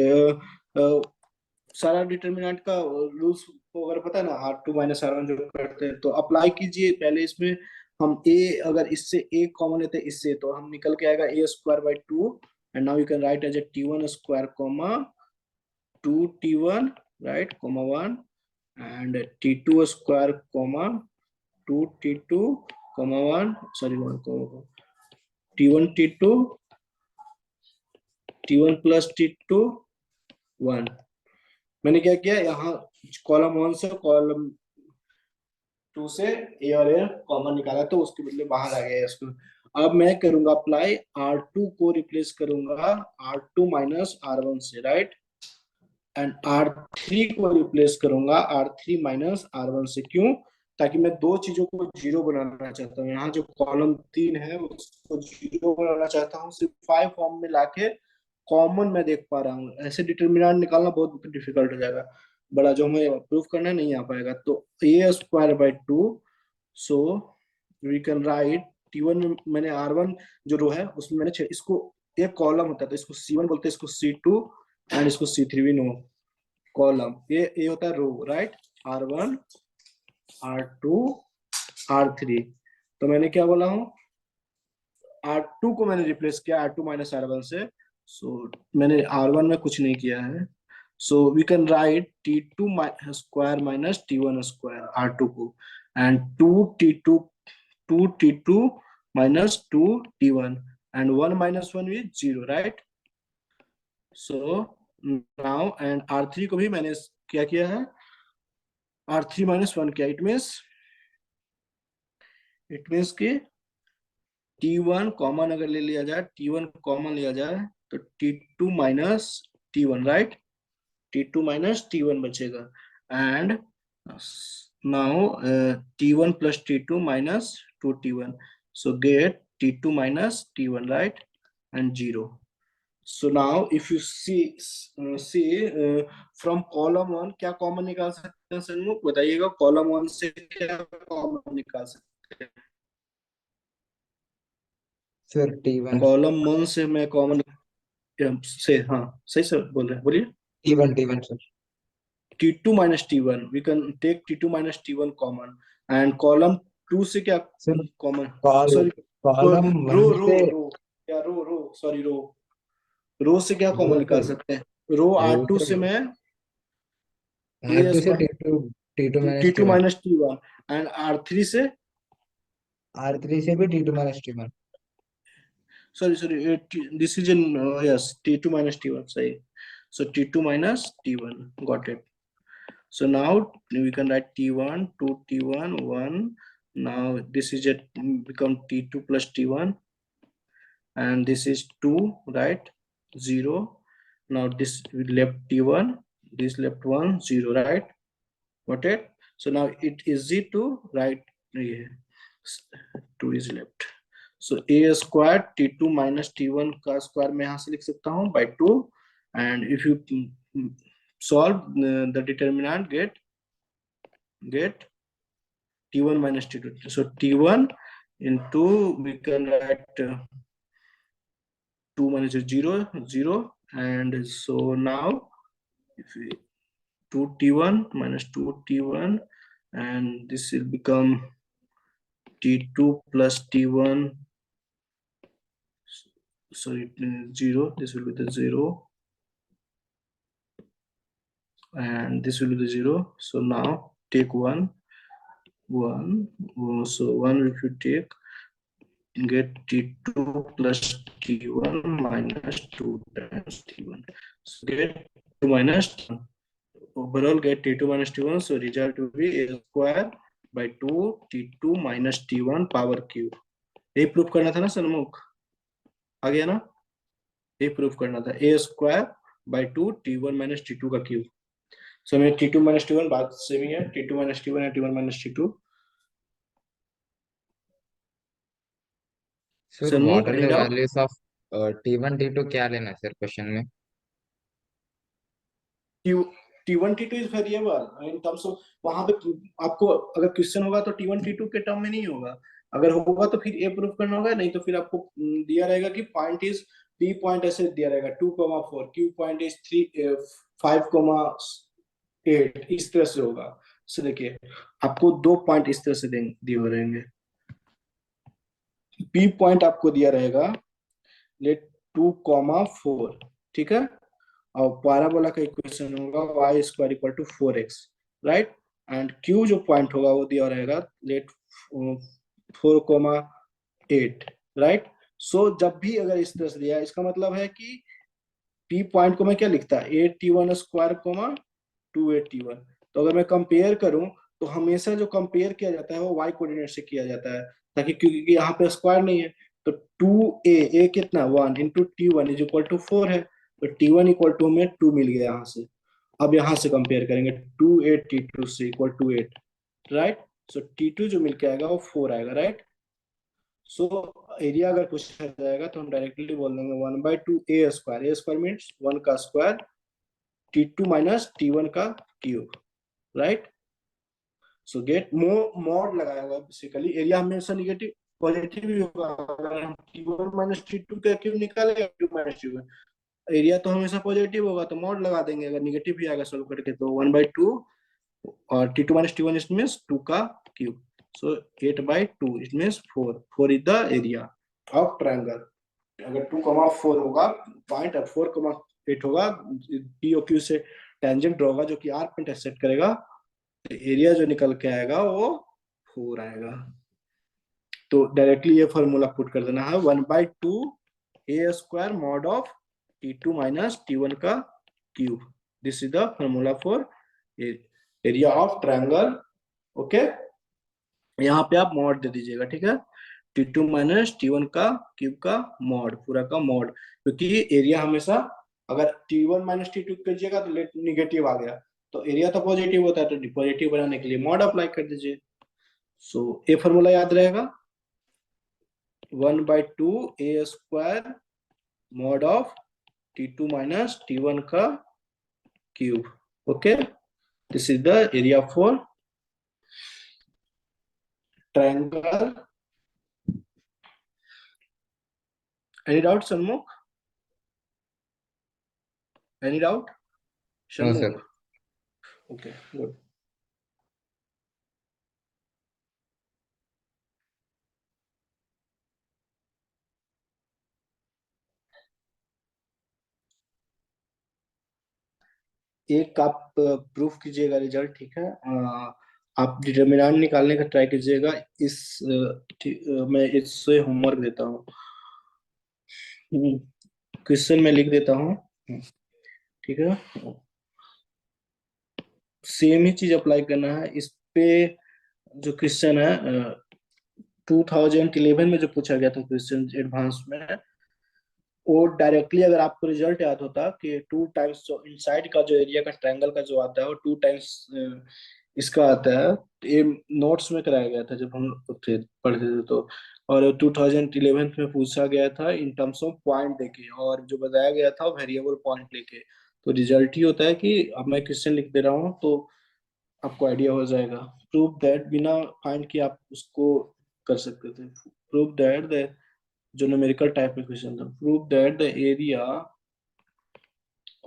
सारा डिटर्मिनेंट का रूल्स को अगर पता है ना, R2 - R1 जो करते हैं तो अप्लाई कीजिए पहले इसमें। हम ए, अगर इससे ए कॉमन लेते हैं इससे, तो हम निकल के आएगा a² / 2, and now you can write as a T1² comma 2T1, right, comma 1, and T2² comma 2T2 comma 1, sorry 1 comma T1 T2 T1 plus T2 1। मैंने क्या किया यहाँ, कॉलम 1 से कॉलम 2 से ए और ए कॉमन निकाला तो उसके बदले बाहर आ गया इसको। अब मैं करूंगा अप्लाई, R2 को रिप्लेस करूंगा R2 - R1 से, राइट, एंड R3 को रिप्लेस करूंगा R3 - R1 से। क्यों? ताकि मैं दो चीजों को जीरो बनाना चाहता हूँ, यहाँ जो कॉलम 3 है उसको जीरो बनाना चाहता हूँ, सिर्फ 5 फॉर्म में लाके कॉमन मैं देख पा रहा हूँ। ऐसे डिटर्मिनेंट निकालना बहुत डिफिकल्ट हो जाएगा, बड़ा जो हमें प्रूफ करना नहीं आ पाएगा। तो a² / 2, so we can right T1 में मैंने R1 जो रो है उसमें मैंने इसको, एक कॉलम होता है तो इसको C1 बोलते हैं, इसको C2 एंड इसको C3 भी नो। कॉलम ये होता है रो, राइट, R1 R2 R3। तो मैंने क्या बोला हूँ, R2 को मैंने रिप्लेस किया R2 - R1 से। सो मैंने R1 में कुछ नहीं किया है। सो we can right T2² - T1² R2 को, and 2T2 - 2T1, and 1 - 1 is 0, right. So now and R3 को भी मैंने क्या किया है, R3 - 1 किया। इट मीन्स कि T1 कॉमन अगर ले लिया जाए, T1 कॉमन लिया जाए तो T2 - T1, right, T2 - T1 बचेगा, and now T1 + T2 - 2T1, so get T2 - T1, right, and 0. So now if you see from column 1 क्या कॉमन निकाल सकते हैं सन्मुख, बताइएगा, कॉलम 1 से क्या कॉमन निकाल सकते हैं। Sir T1। कॉलम 1 से मैं कॉमन से, हाँ सही सर बोल रहे हैं, बोलिए। T1 sir. T2 - T1, we can take T2 - T1 common, and column 2 से क्या sir common, call sorry, column row one row से रो क्या रो सॉरी रो से क्या कॉमन रो निकाल से सकते हैं, रो रो R2 से से मैं R2 से A² T2 T2 - T1। - T1, and R3 से, R3 से भी T2 - T1। sorry, this is in yes, T2 - T1, सही। So T2 - T1, got it. So now we can write T1 2 T1 1. Now this is it, become T2 + T1, and this is 2, right, 0. Now this we left T1, this left 1 0, right, got it. So now it is easy to write here, 2 is left. So a² T2 - T1 का square मैं यहाँ से लिख सकता हूँ by 2, and if you solve the determinant, get T1 - T2. So T1 into, we can write 2 minus 0 0, and so now if we 2T1 - 2T1, and this will become T2 + T1, sorry, 0, this will be the 0, and this will be the 0. So now take one, so 1 if you take, get T2 plus T1 minus 2 times T1. So get 2 minus T1. Overall get T2 minus T1. So result will be a square by 2 T2 minus T1 power cube. ये proof करना था ना सन्मुख, आ गया ना? ये proof करना था ए square by 2 T1 minus T2 का क्यूब. सो में T2 माइनस T1 बात सेम ही है, T2 माइनस T1 है T1 minus T2. Sir what Sanmukh are any the doubt? Values of T1 T2 क्या लेना है सर क्वेश्चन में? T1 T2 is variable in terms of, वहां पे आपको अगर क्वेश्चन होगा तो T1 T2 के टर्म में नहीं होगा. अगर होगा तो फिर ए प्रूफ करना होगा, नहीं तो फिर आपको दिया रहेगा कि पॉइंट इज पी पॉइंट ऐसे दिया रहेगा 2,4, क्यू पॉइंट इज 5,8, इस तरह से होगा. सो देखिए आपको 2 पॉइंट इस तरह से दिए हो रहेंगे. पी पॉइंट आपको दिया रहेगा लेट 2,4, ठीक है. और पैराबोला का इक्वेशन होगा y square equal to 4x, right. And q जो पॉइंट होगा वो दिया रहेगा लेट 4,8, राइट. सो जब भी अगर इस तरह से दिया, इसका मतलब है कि p पॉइंट को मैं क्या लिखता है, 8T1 स्क्वायर 2 8T1. तो अगर मैं कंपेयर करूं तो हमेशा जो कंपेयर किया जाता है वो y कोऑर्डिनेट से किया जाता है, ताकि क्योंकि यहाँ पे स्क्वायर नहीं है. तो 2a कितना 1 into T1 is equal to 4 है. तो T1 इक्वल टू हमें 2 मिल गया यहाँ से. अब यहाँ से कंपेयर करेंगे 2 8 T2 से equal to 8, right. So T2 जो मिल के आएगा वो 4 आएगा, राइट. सो एरिया अगर पूछा जाएगा तो हम डायरेक्टली बोल देंगे 1/2 a square. A square means 1 का स्क्वायर T2 माइनस T1 का क्यूब, राइट. सो गेट मॉड लगाया हुआ बेसिकली. एरिया हमेशा निगेटिव पॉजिटिव ही होगा. अगर हम T1 माइनस T2 का क्यूब निकालेंगे T2 माइनस T1, एरिया तो हमेशा पॉजिटिव होगा तो मॉड लगा देंगे. अगर निगेटिव भी आएगा सोल्व करके तो 1/2, और T2 minus T1 it means 2 का cube. So 8/2 it means 4 is the area of triangle. अगर 2,4 होगा पॉइंट और 4,8 होगा, पी ओ क्यू से टेंजेंट ड्रॉ होगा जो कि आर पॉइंट सेट करेगा, तो एरिया जो निकल के आएगा वो 4 आएगा. तो डायरेक्टली ये फॉर्मूला पुट कर देना है 1/2 a square mod of T2 minus T1 का cube. This is the formula for area of triangle. Okay, यहाँ पे आप मॉड दे दीजिएगा, ठीक है. T2 माइनस T1 का क्यूब का मॉड, पूरा का मॉड, क्योंकि एरिया हमेशा अगर T1 माइनस T2 कीजिएगा तो निगेटिव आ गया, तो एरिया तो पॉजिटिव होता है, तो पॉजिटिव बनाने के लिए मॉड अप्लाई कर दीजिए. सो ये फॉर्मूला याद रहेगा 1/2 a square mod of T2 minus T1 का cube. Okay, this is the area for triangle. Any doubt Sanmukh? Any doubt no sir. Sanmukh? Okay good. एक आप प्रूफ कीजिएगा रिजल्ट, ठीक है. आप डिटर्मिनेंट निकालने का ट्राई कीजिएगा. इस मैं इससे होमवर्क देता हूँ. क्वेश्चन में लिख देता हूँ, ठीक है. सेम ही चीज अप्लाई करना है इस पे. जो क्वेश्चन है 2011 में जो पूछा गया था क्वेश्चन एडवांस में, वो डायरेक्टली अगर आपको रिजल्ट याद होता कि 2 टाइम्स जो इनसाइड का जो एरिया का ट्रायंगल का जो आता है वो 2 टाइम्स इसका आता है. तो ये नोट्स में कराया गया था जब हम लोग थे पढ़ते थे तो. और 2011 में पूछा गया था इन टर्म्स ऑफ पॉइंट देके, और जो बताया गया था वो वेरिएबल पॉइंट लेके. तो रिजल्ट ही होता है कि अब मैं क्वेश्चन लिख दे रहा हूँ तो आपको आइडिया हो जाएगा. प्रूव दैट, बिना फाइंड किए आप उसको कर सकते थे. प्रूव दैट द, जो न्यूमेरिकल टाइप में क्वेश्चन था, prove that the area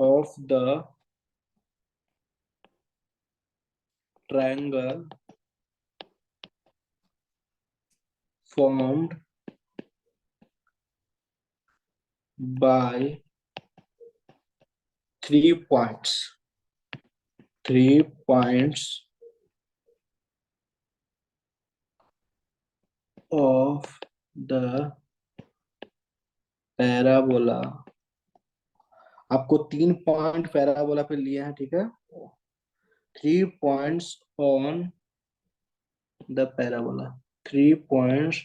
of the triangle formed by 3 points of the parabola, आपको 3 पॉइंट पैराबोला पे लिए हैं, ठीक है। 3 points on the parabola, 3 points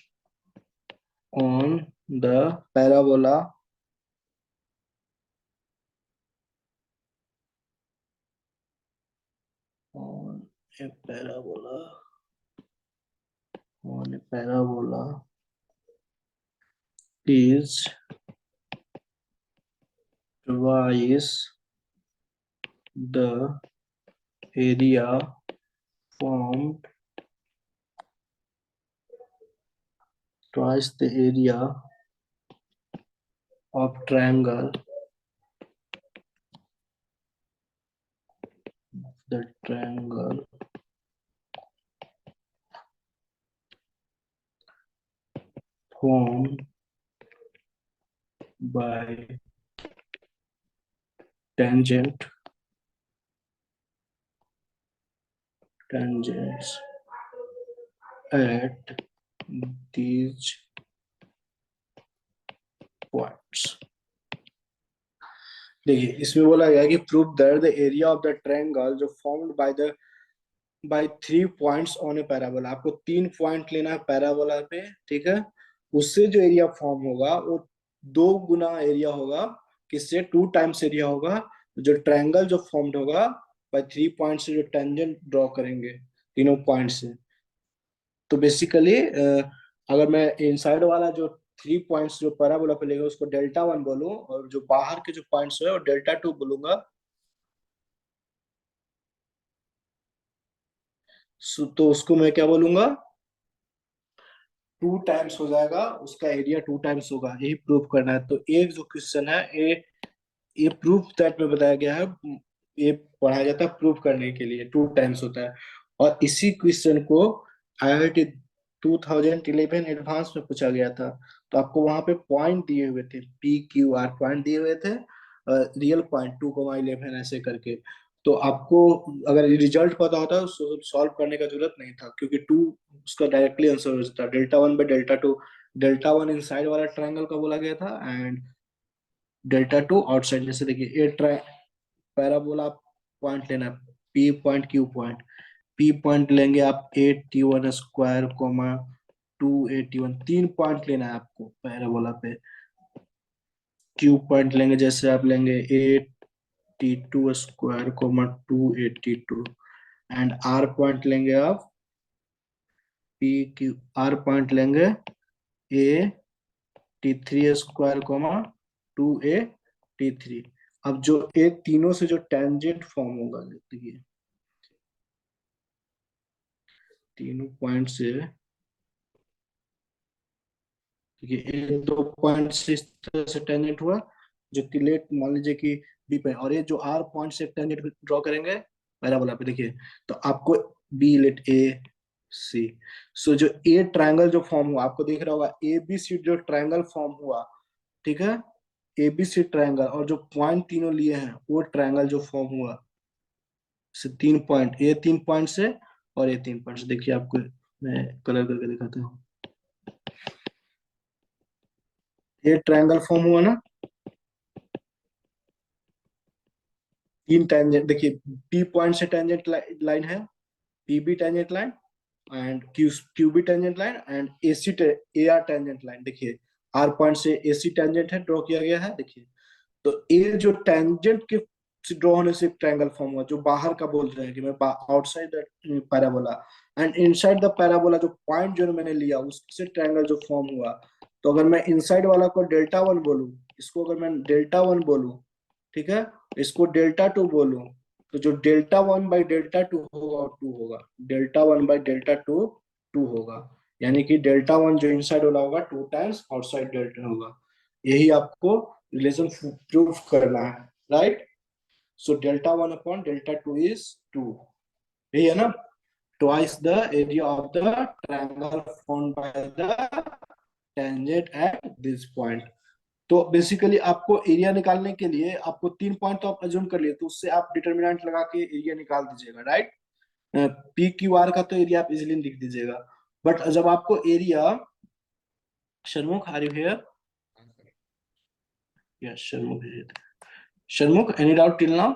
on the parabola on a parabola is twice the area formed, twice the area of triangle, the triangle formed by tangents at these points। देखिए इसमें बोला गया कि prove that the area of the triangle जो formed by 3 points on a parabola, आपको 3 point लेना है parabola पे, ठीक है। उससे जो एरिया फॉर्म होगा वो 2 गुना एरिया होगा, किससे? 2 टाइम्स एरिया होगा जो ट्रायंगल जो फॉर्म्ड होगा बाय 3 पॉइंट से, जो टेंजेंट ड्रॉ करेंगे तीनों पॉइंट से। तो बेसिकली अगर मैं इनसाइड वाला जो 3 पॉइंट्स जो पैराबोला पे लेगा उसको डेल्टा 1 बोलूं, और जो बाहर के जो पॉइंट्स है वो डेल्टा 2 बोलूंगा, तो उसको मैं क्या बोलूंगा? 2 टाइम्स हो जाएगा, उसका एरिया 2 टाइम्स होगा, यही प्रूव करना है। तो एक जो क्वेश्चन है ये प्रूफ दैट में बताया गया है, ये पढ़ाया जाता है प्रूफ करने के लिए 2 टाइम्स होता है। और इसी क्वेश्चन को आईआईटी 2011 एडवांस में पूछा गया था। तो आपको वहां पे पॉइंट दिए हुए थे, PQR पॉइंट दिए हुए थे, रियल पॉइंट 2,11 ऐसे करके। तो आपको अगर रिजल्ट पता होता तो सॉल्व करने का जरूरत नहीं था, क्योंकि 2 उसका डायरेक्टली आंसर हो जाता। डेल्टा 1/डेल्टा 2, डेल्टा 1 इनसाइड वाला ट्रायंगल का बोला गया था, एंड डेल्टा 2 आउटसाइड। जैसे देखिए पैराबोला पॉइंट लेना है, P point, Q point. P point लेंगे आप 81 स्क्वायर, 281, 3 पॉइंट लेना है आपको पैराबोला पे। Q पॉइंट लेंगे, जैसे आप लेंगे 82 स्क्वायर, 282, एंड R पॉइंट लेंगे आप R पॉइंट लेंगे 83 स्क्वायर, 283। अब जो ये तीनों से जो टेंजेंट फॉर्म होगा, देखिए तीनों पॉइंट से, ठीक है, ये 2 पॉइंट से इस तरह से टेंजेंट हुआ, जो कि लेट मान लीजिए कि बी पे, और ये जो आर पॉइंट से टेंजेंट ड्रॉ करेंगे पैराबोला पे, देखिए तो आपको बी लेट ए सी। सो जो ए ट्रायंगल जो फॉर्म हुआ, आपको दिख रहा होगा ABC जो ट्रायंगल फॉर्म हुआ, ठीक है, ABC ट्रायंगल, और जो पॉइंट तीनों लिए हैं वो ट्रायंगल जो फॉर्म हुआ, से 3 पॉइंट, ए 3 पॉइंट से और ए 3 पॉइंट से। देखिए आपको मैं कलर करके दिखाता हूँ, ये ट्रायंगल फॉर्म हुआ ना, 3 टेंजेंट, देखिए P पॉइंट से टेंजेंट लाइन है, PB tangent line, and QB tangent line, and AR tangent line. देखिए R पॉइंट से AC टेंजेंट है, ड्रॉ किया गया है, देखिए। तो ये जो टेंजेंट के ड्रॉ होने से ट्रायंगल फॉर्म हुआ, जो बाहर का बोल रहे हैं कि मैं outside the parabola and inside the parabola, जो पॉइंट जो मैंने लिया उससे ट्रायंगल जो फॉर्म हुआ। तो अगर मैं इनसाइड वाला को डेल्टा 1 बोलूं, इसको अगर मैं डेल्टा 1 बोलूं, ठीक है, इसको डेल्टा 2 बोलूं, तो जो डेल्टा 1/डेल्टा 2 होगा 2 होगा, डेल्टा 1/डेल्टा 2 2 होगा। यानी कि डेल्टा 1 जो इनसाइड वाला होगा 2 टाइम्स आउटसाइड डेल्टा होगा। यही आपको रिलेशन प्रूफ करना है, राइट। सो डेल्टा 1/डेल्टा 2 इज 2, यही है ना, twice the area of the triangle formed by the tangent at this point. तो बेसिकली आपको एरिया निकालने के लिए आपको 3 पॉइंट तो आप अज्यूम कर लिए, तो उससे आप डिटर्मिनेंट लगा के एरिया निकाल दीजिएगा, राइट। PQR का तो एरिया आप इजिली लिख दीजिएगा, बट जब आपको area Sharmukh, are you here? Yes, Sharmukh is here. Sharmukh, any doubt till now?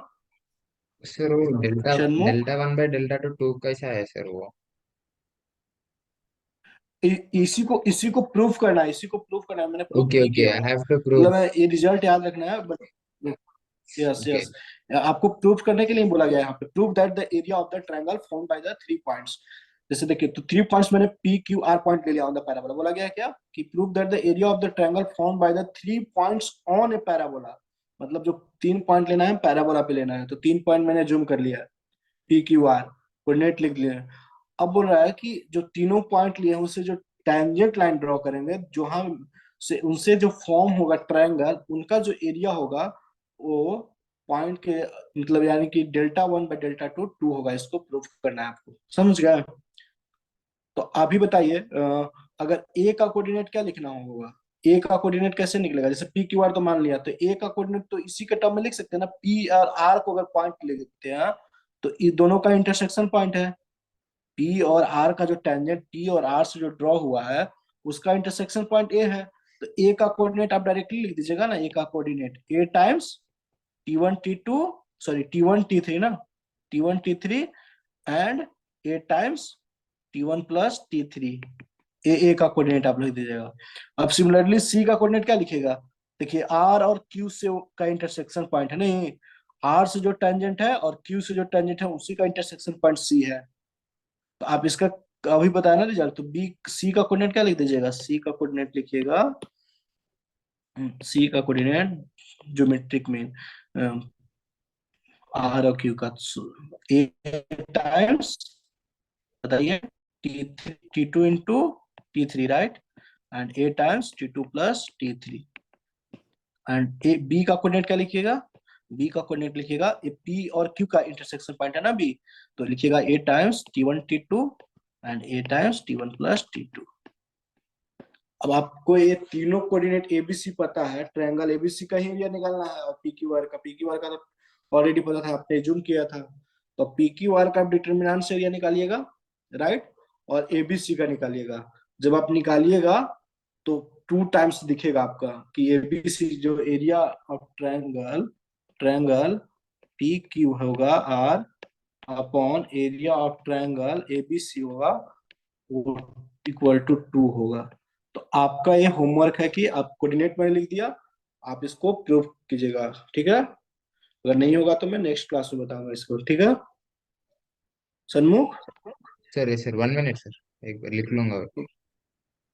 Sir वो delta Sharmukh, delta one by delta two कैसा है सर वो? इसी को प्रूफ करना है, इसी को प्रूफ करना है, मैंने प्रूफ ओके नहीं ओके, किया आई हूँ। Have to prove. मतलब है, ये रिजल्ट याद रखना है बट यस ओके। यस, आपको प्रूफ करने के लिए बोला गया है यहाँ पे, prove that the area of the triangle formed by the 3 points. जैसे देखिए, तो 3 पॉइंट्स मैंने पी क्यू आर पॉइंट ले लिया ऑन द पैराबोला, बोला गया है क्या कि prove that the area of the triangle formed by the 3 points on a parabola. मतलब जो 3 पॉइंट लेना है पैराबोला पे लेना है, तो 3 पॉइंट मैंने जूम कर लिया है, पी क्यू आर कोऑर्डिनेट लिख लिए हैं। अब बोल रहा है कि जो तीनों पॉइंट लिए हैं उससे जो टेंजेंट लाइन ड्रॉ करेंगे, जो हम से उनसे जो फॉर्म होगा ट्रायंगल, उनका जो एरिया होगा वो पॉइंट के, मतलब यानी कि डेल्टा 1 बाय डेल्टा 2 होगा। इसको प्रूफ करना है आपको, समझ गया? तो आप ही बताइए, अगर ए का कोऑर्डिनेट क्या लिखना होगा? ए का कोऑर्डिनेट कैसे निकलेगा? जैसे पी क्यू आर तो मान लिया, तो ए का कोऑर्डिनेट तो इसी के टर्म में लिख सकते हैं ना, पी और आर को अगर पॉइंट लिखते हैं तो ये दोनों का इंटरसेक्शन पॉइंट है। पी और आर का जो टेंजेंट टी और आर से जो ड्रॉ हुआ है उसका इंटरसेक्शन पॉइंट ए है। तो ए का कोऑर्डिनेट आप डायरेक्टली लिख दीजिएगा ना, ए का कोऑर्डिनेट ए times T1 T2, sorry T1 T3 ना, T1 T3 and A times T1 + T3। ए का कोऑर्डिनेट आप लिख दीजिएगा। अब सिमिलरली सी का कोऑर्डिनेट क्या लिखेगा? देखिए, आर और क्यू से का इंटरसेक्शन पॉइंट है नहीं, आर से जो टेंजेंट है और क्यू से जो टेंजेंट है उसी का इंटरसेक्शन पॉइंट सी है। तो आप इसका अभी बताया ना रिजल्ट, तो बी सी का कोऑर्डिनेट क्या लिख दीजिएगा? सी का कोऑर्डिनेट लिखिएगा, सी का कोऑर्डिनेट ज्योमेट्रिक में आर और क्यू का, ए टाइम्स, बताइए, T2 × T3 right, and A times T2 + T3। And A B का कोऑर्डिनेट क्या लिखिएगा? बी का कोऑर्डिनेट लिखिएगा, ए पी और क्यू का इंटरसेक्शन पॉइंट है ना बी, तो लिखिएगा A times T1 T2 and A times T1 + T2। अब आपको ये तीनों कोऑर्डिनेट एबीसी पता है, ट्रायंगल एबीसी का ही एरिया निकालना है, और पीक्यूआर का तो ऑलरेडी पता था, आपने जूम किया था। तो पीक्यूआर का डिटरमिनेंट से एरिया निकालिएगा, राइट, और एबीसी का निकालिएगा। जब आप निकालिएगा तो 2 टाइम्स दिखेगा आपका कि एबीसी जो area of triangle, triangle P Q होगा R upon area of triangle ABC होगा, वो =2 होगा। तो आपका ये होमवर्क है कि आप कोऑर्डिनेट मैंने लिख दिया, आप इसको प्रूव कीजिएगा, ठीक है? अगर नहीं होगा तो मैं नेक्स्ट क्लास में बताऊंगा इसको, ठीक है सन्मुख? सर सर 1 मिनट सर, एक बार लिख लूंगा।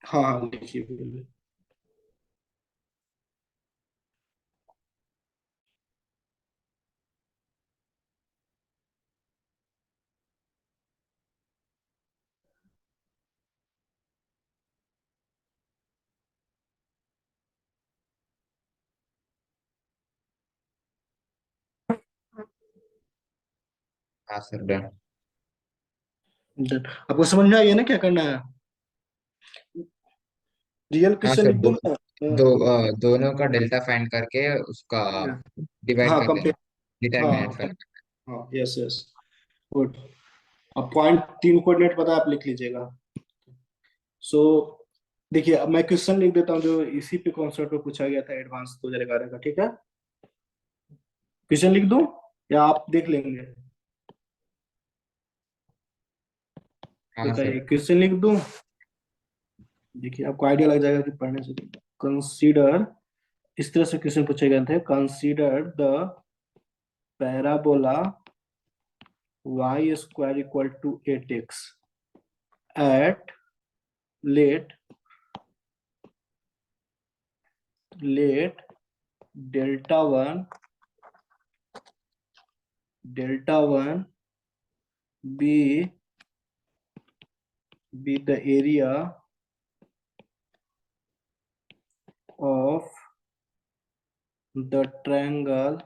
हाँ हाँ, लिखिए बिल्कुल। हाँ सर डन। Done। आपको समझ में आ गया ना क्या करना है? रियल हाँ क्वेश्चन सर, लिख दो दूं मैं? दोनों का डेल्टा फाइंड करके उसका डिवाइड हाँ कर देना, कंपेयर, डिटरमिनेंट हाँ फाइंड। हाँ, यस यस, गुड। अब पॉइंट 3 कोऑर्डिनेट पता है, आप लिख लीजिएगा। सो देखिए, अब मैं क्वेश्चन लिख देता हूँ जो इसी पे कॉन्सेप्ट पे पूछा गया था, एडवांस 2011 का, ठीक है? क्वेश्चन लिख दूं या आप देख लेंगे? हाँ सर। बताइए, क्वेश्चन लिख दूं? देखिए, आपको आइडिया लग जाएगा कि पढ़ने से। कंसीडर, इस तरह से क्वेश्चन पूछे गए थे, consider the parabola y² = 8x at let let delta 1 be the area of the triangle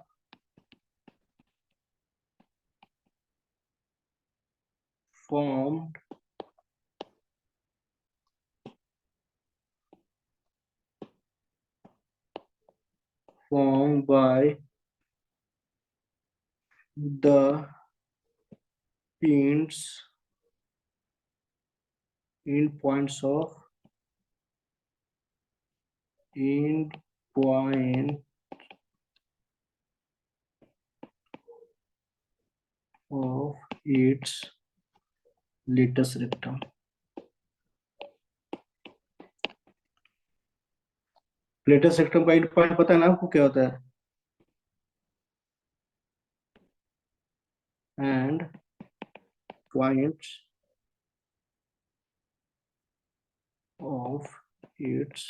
formed by the pins in points of end point of its latus rectum. Latus rectum का and point पता है ना आपको क्या होता है? And points of its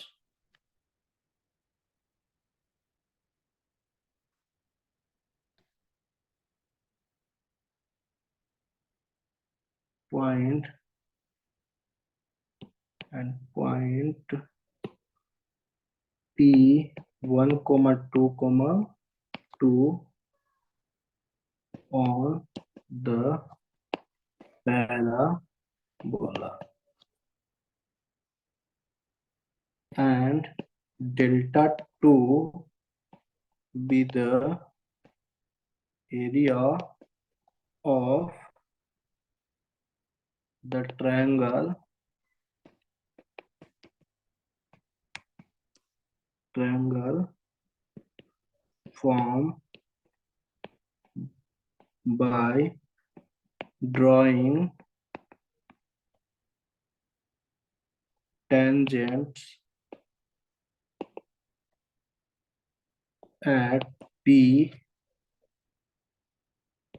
point and point P1,2,2 on the parabola and delta 2 be the area of the triangle formed by drawing tangents at P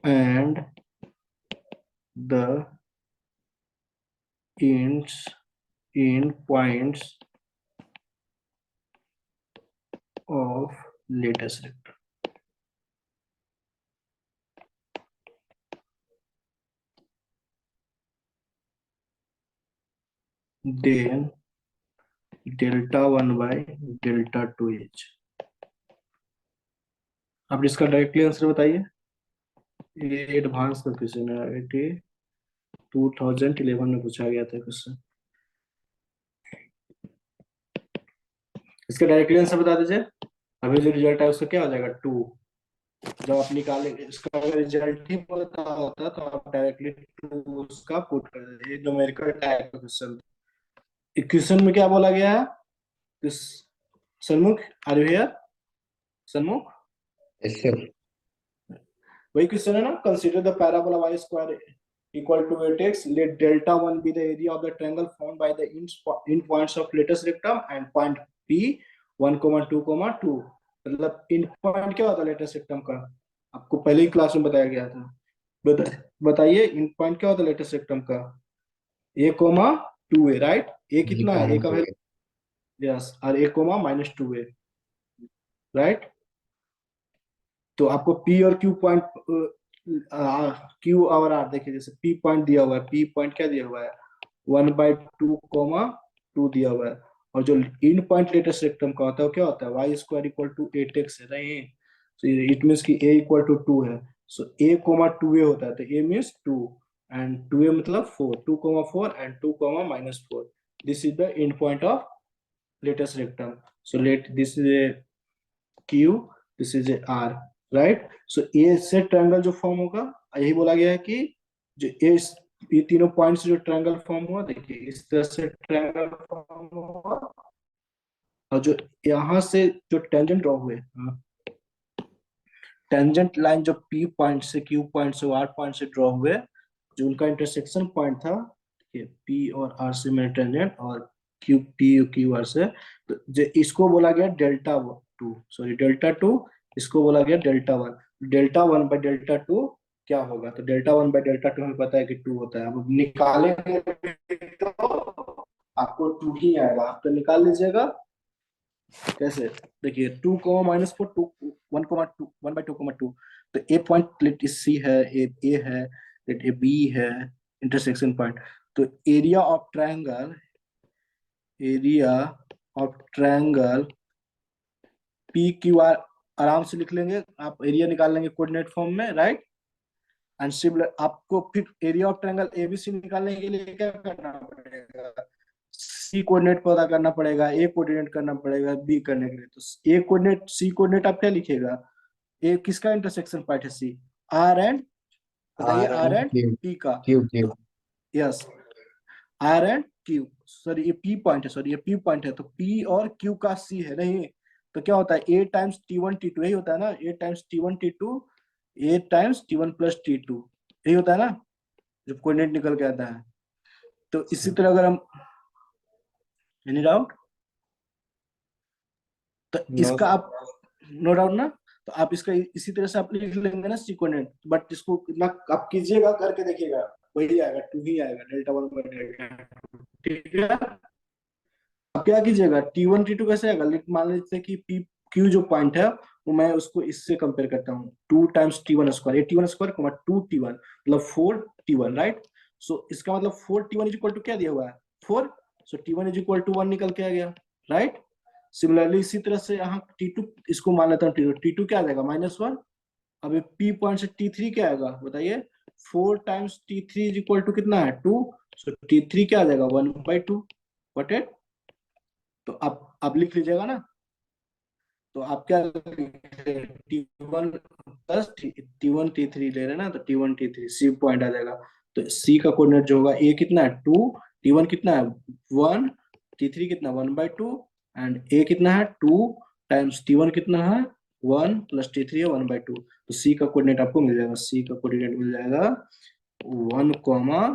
and the end points of latus rectum. Then delta 1 by delta 2h. अब इसका directly answer बताइए। ये advance का question है, 2011 में पूछा गया था क्वेश्चन। इसका डायरेक्टली आंसर बता दीजिए। अभी जो रिजल्ट है उसका क्या हो जाएगा? 2। जब आप निकालेंगे इसका रिजल्ट ही पता होता तो आप डायरेक्टली 2 उसका पुट कर देते। ये न्यूमेरिकल टाइप का क्वेश्चन। क्वेश्चन में क्या बोला गया है? सन्मुख, आर यू हियर? सन्मुख, Yes, sir. वही क्वेश्चन है ना। Consider the parabola y square equal to 8x, let delta 1 be the area of the triangle formed by the end points of latus rectum and point P 1,2,2। मतलब end point क्या होता है latus rectum का? आपको पहले ही class में बताया गया था। बताइए end point क्या होता है latus rectum का? a,2a, right? a कितना है? a का वैल्यू, यस, और a,-2a, राइट? तो आपको P और Q पॉइंट, Q और R देखिए, जैसे P पॉइंट दिया हुआ है, P पॉइंट क्या दिया हुआ है? 1/2, 2 दिया हुआ है। और जो इन पॉइंट लेटेस्ट रेक्टम का होता है वो क्या होता है? y square equal to 8x है, नहीं? सो इट मींस कि a इक्वल टू 2 है। सो a,2a होता है, तो a मींस 2 एंड 2a मतलब 4, 2,4 and 2,-4। This is the end point of latest rectum. So let this is A Q, this is A R, right? So A से triangle जो form होगा, यही बोला गया है कि जो ये तीनों पॉइंट्स जो ट्रायंगल फॉर्म हुआ, देखिए इस तरह से ट्रायंगल फॉर्म हुआ। और जो यहाँ से जो टेंजेंट ड्रॉ हुए, टेंजेंट लाइन जो P पॉइंट से Q पॉइंट से R पॉइंट से ड्रॉ हुए, जो उनका इंटरसेक्शन पॉइंट था, P और R से मेरे टेंजेंट, और Q R से, तो जो इसको बोला गया डेल्टा 2, सॉरी डेल्टा 2, इसको बोला गया डेल्टा 1। डेल्टा 1 बाय डेल्टा 2 क्या होगा? तो डेल्टा 1 बाय डेल्टा 2 हमें पता है कि 2 होता है। अब निकालेंगे तो आपको 2 ही आएगा, आप तो निकाल लीजिएगा। कैसे? देखिए 2,-4, 2, 1,2, 1/2,2। तो ए पॉइंट लेट सी है, ए है, लेट ए बी है, इंटरसेक्शन पॉइंट। तो area of triangle P Q R आराम से लिख लेंगे आप, एरिया निकाल लेंगे कोऑर्डिनेट फॉर्म में, राइट? एंड सिमिलर आपको फिर एरिया ऑफ ट्रायंगल एबीसी निकालने के लिए क्या करना पड़ेगा? सी कोऑर्डिनेट पता करना पड़ेगा, ए कोऑर्डिनेट करना पड़ेगा, बी करने के लिए। तो ए कोऑर्डिनेट, सी कोऑर्डिनेट आप क्या लिखिएगा? ए किसका इंटरसेक्शन पॉइंट है? सी। आर एंड, बताइए, R r and and Q, p का। Q, Q. Yes, r and q, sorry ये पी पॉइंट है, सॉरी ये पी पॉइंट है, तो पी और क्यू का सी है नहीं, तो क्या होता है A times T one T two, यही होता है ना, A times T one T two, A times T one plus T two, यही होता है ना जब कोऑर्डिनेट निकल के आता है। तो इसी तरह अगर हम, एनी डाउट, तो नो इसका आप, नो डाउट ना, तो आप इसका इसी तरह से आप लिख लेंगे ना सी कोऑर्डिनेट, बट इसको इतना आप कीजिएगा, करके देखिएगा, वही आएगा, टू ही आएगा, delta one by delta two, ठीक है। अब क्या कीजिएगा, टी वन टी टू कैसे आएगा, मान लेते हैं कि पी क्यू जो पॉइंट है वो मैं उसको इससे कंपेयर करता हूँ, two times T one square, t one square two t one, मतलब four t one, right. So इसका मतलब four t one is equal to क्या दिया हुआ है, four, so t one is equal to one निकल के आ गया, राइट। सिमिलरली इसी तरह से यहाँ टी टू, इसको मान लेता हूँ टी टू क्या आ जाएगा माइनस वन। अब पी पॉइंट से टी थ्री क्या आएगा बताइए, four times t three is equal to कितना है, टू, सो टी थ्री क्या आ जाएगा, one by two, what it. तो आप लिख लीजिएगा ना, तो आप क्या t one plus t one t three ले रहे हैं ना, तो t one t three C point आ जाएगा। तो सी का कोऑर्डिनेट जो होगा, ए कितना है टू, टी वन कितना है वन, टी थ्री कितना वन बाई टू, एंड ए कितना है टू टाइम्स टी वन कितना है वन प्लस टी थ्री है वन बाई टू। तो सी का कोऑर्डिनेट आपको मिल जाएगा, सी का कोऑर्डिनेट मिल जाएगा one comma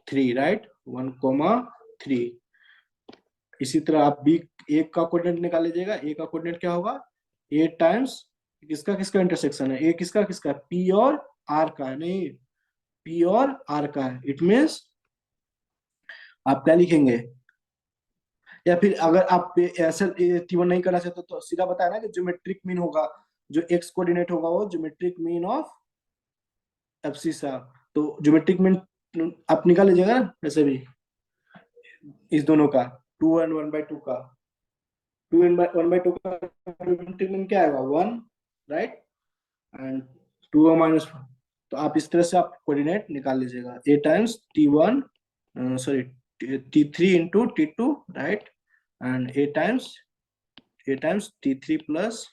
three, right, one comma three. इसी तरह आप बी एक का कोऑर्डिनेट निकाल लीजिएगा, ए का कोऑर्डिनेट क्या होगा, ए टाइम्स किसका किसका इंटरसेक्शन है, ए किसका किसका पी और आर का है, नहीं पी और आर का है, इट मीन्स आप क्या लिखेंगे, या फिर अगर आप ऐसे T1 नहीं करना चाहते तो सीधा बताया ना कि ज्योमेट्रिक मीन होगा, जो एक्स कोऑर्डिनेट होगा वो ज्योमेट्रिक मीन ऑफ एब्सिसा। तो ज्योमेट्रिक मीन आप निकाल लीजिएगा ना ऐसे भी, इस दोनों का, two and one by two का, two and one by two का ज्योमेट्रिक मीन क्या आएगा one, right, and two minus one. तो आप इस तरह से आप कोऑर्डिनेट निकाल लीजिएगा, a times T one, sorry t three into t two, right, and A times t three plus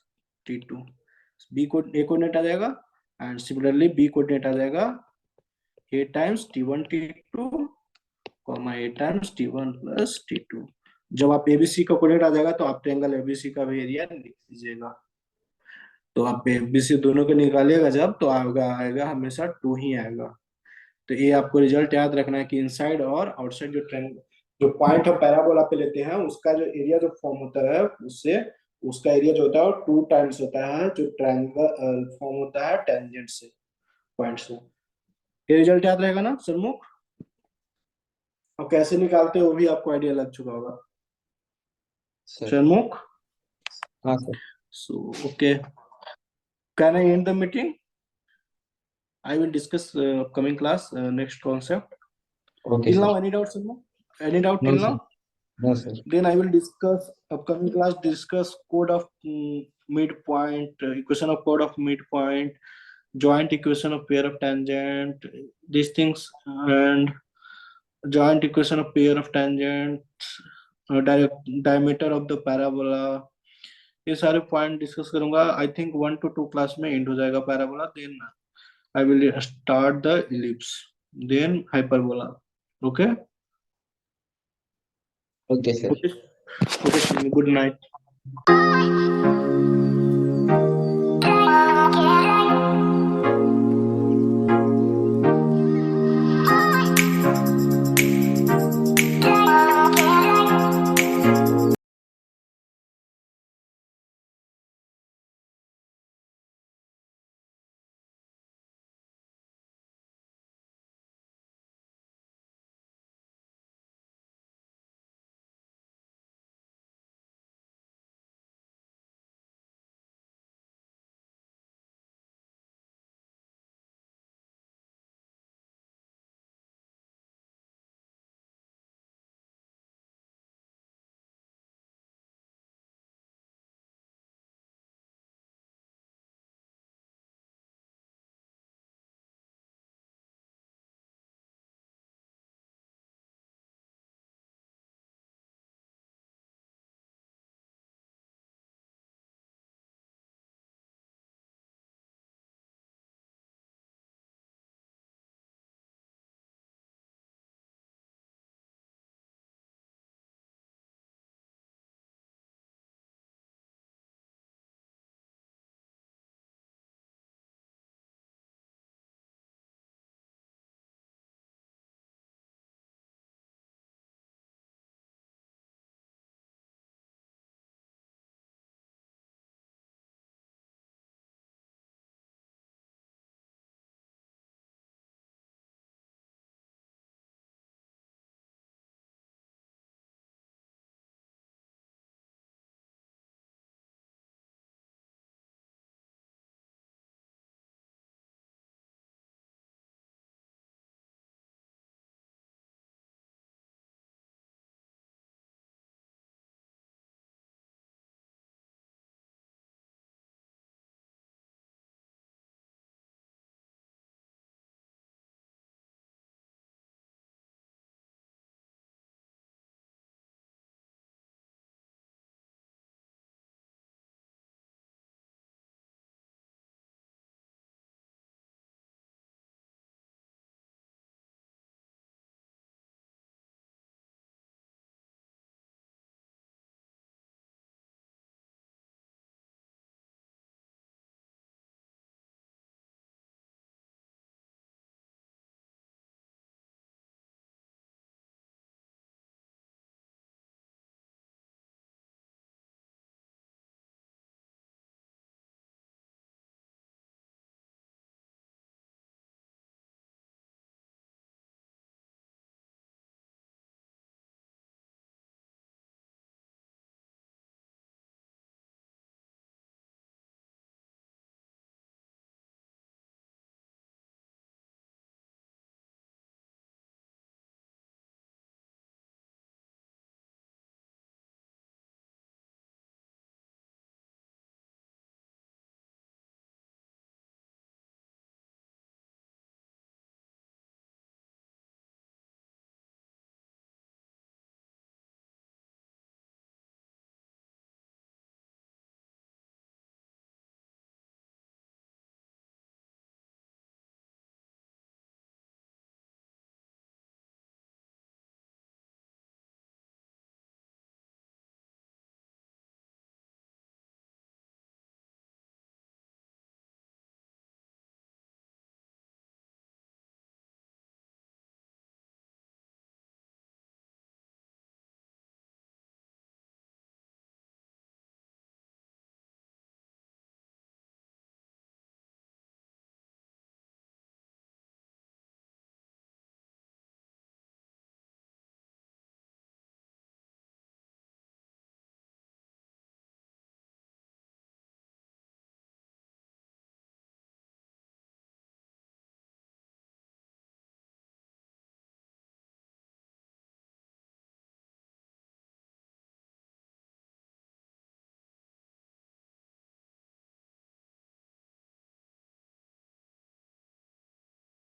T to, B को ए कोऑर्डिनेट आ जाएगा, एंड सिमिलरली बी कोऑर्डिनेट आ जाएगा a times T one T two comma a times T one plus T two. जब आप ABC का coordinate आ जाएगा तो आप ट्रायंगल एबीसी का भी एरिया लिख लीजिएगा। तो आप एबीसी दोनों को निकालिएगा जब, तो आएगा आएगा हमेशा टू ही आएगा। तो ये आपको रिजल्ट याद रखना है कि इनसाइड और आउटसाइड जो ट्रायंगल, जो पॉइंट हम पैराबोला पे लेते हैं उसका जो एरिया जो फॉर्म होता है उससे, उसका एरिया जो होता है वो टू टाइम्स होता है जो ट्रायंगल फॉर्म होता है टेंजेंट से, पॉइंट से। ये रिजल्ट याद रहेगा ना सन्मुख, और कैसे निकालते हैं वो भी आपको आइडिया लग चुका होगा सर। सन्मुख। हाँ sir. So okay, can I end the meeting, I will discuss upcoming class next concept. Okay Till now, sir. any doubts, Sanu? Any doubt no till now? Sir. No sir. Then I will discuss upcoming class. Discuss code of midpoint, equation of code of midpoint, joint equation of pair of tangent, these things, and joint equation of pair of tangent, diameter of the parabola. ये सारे point discuss करूंगा। I think 1 to 2 class में end हो जाएगा parabola, then I will start the ellipse, then hyperbola. Okay? Okay sir. Okay. Okay. Good night.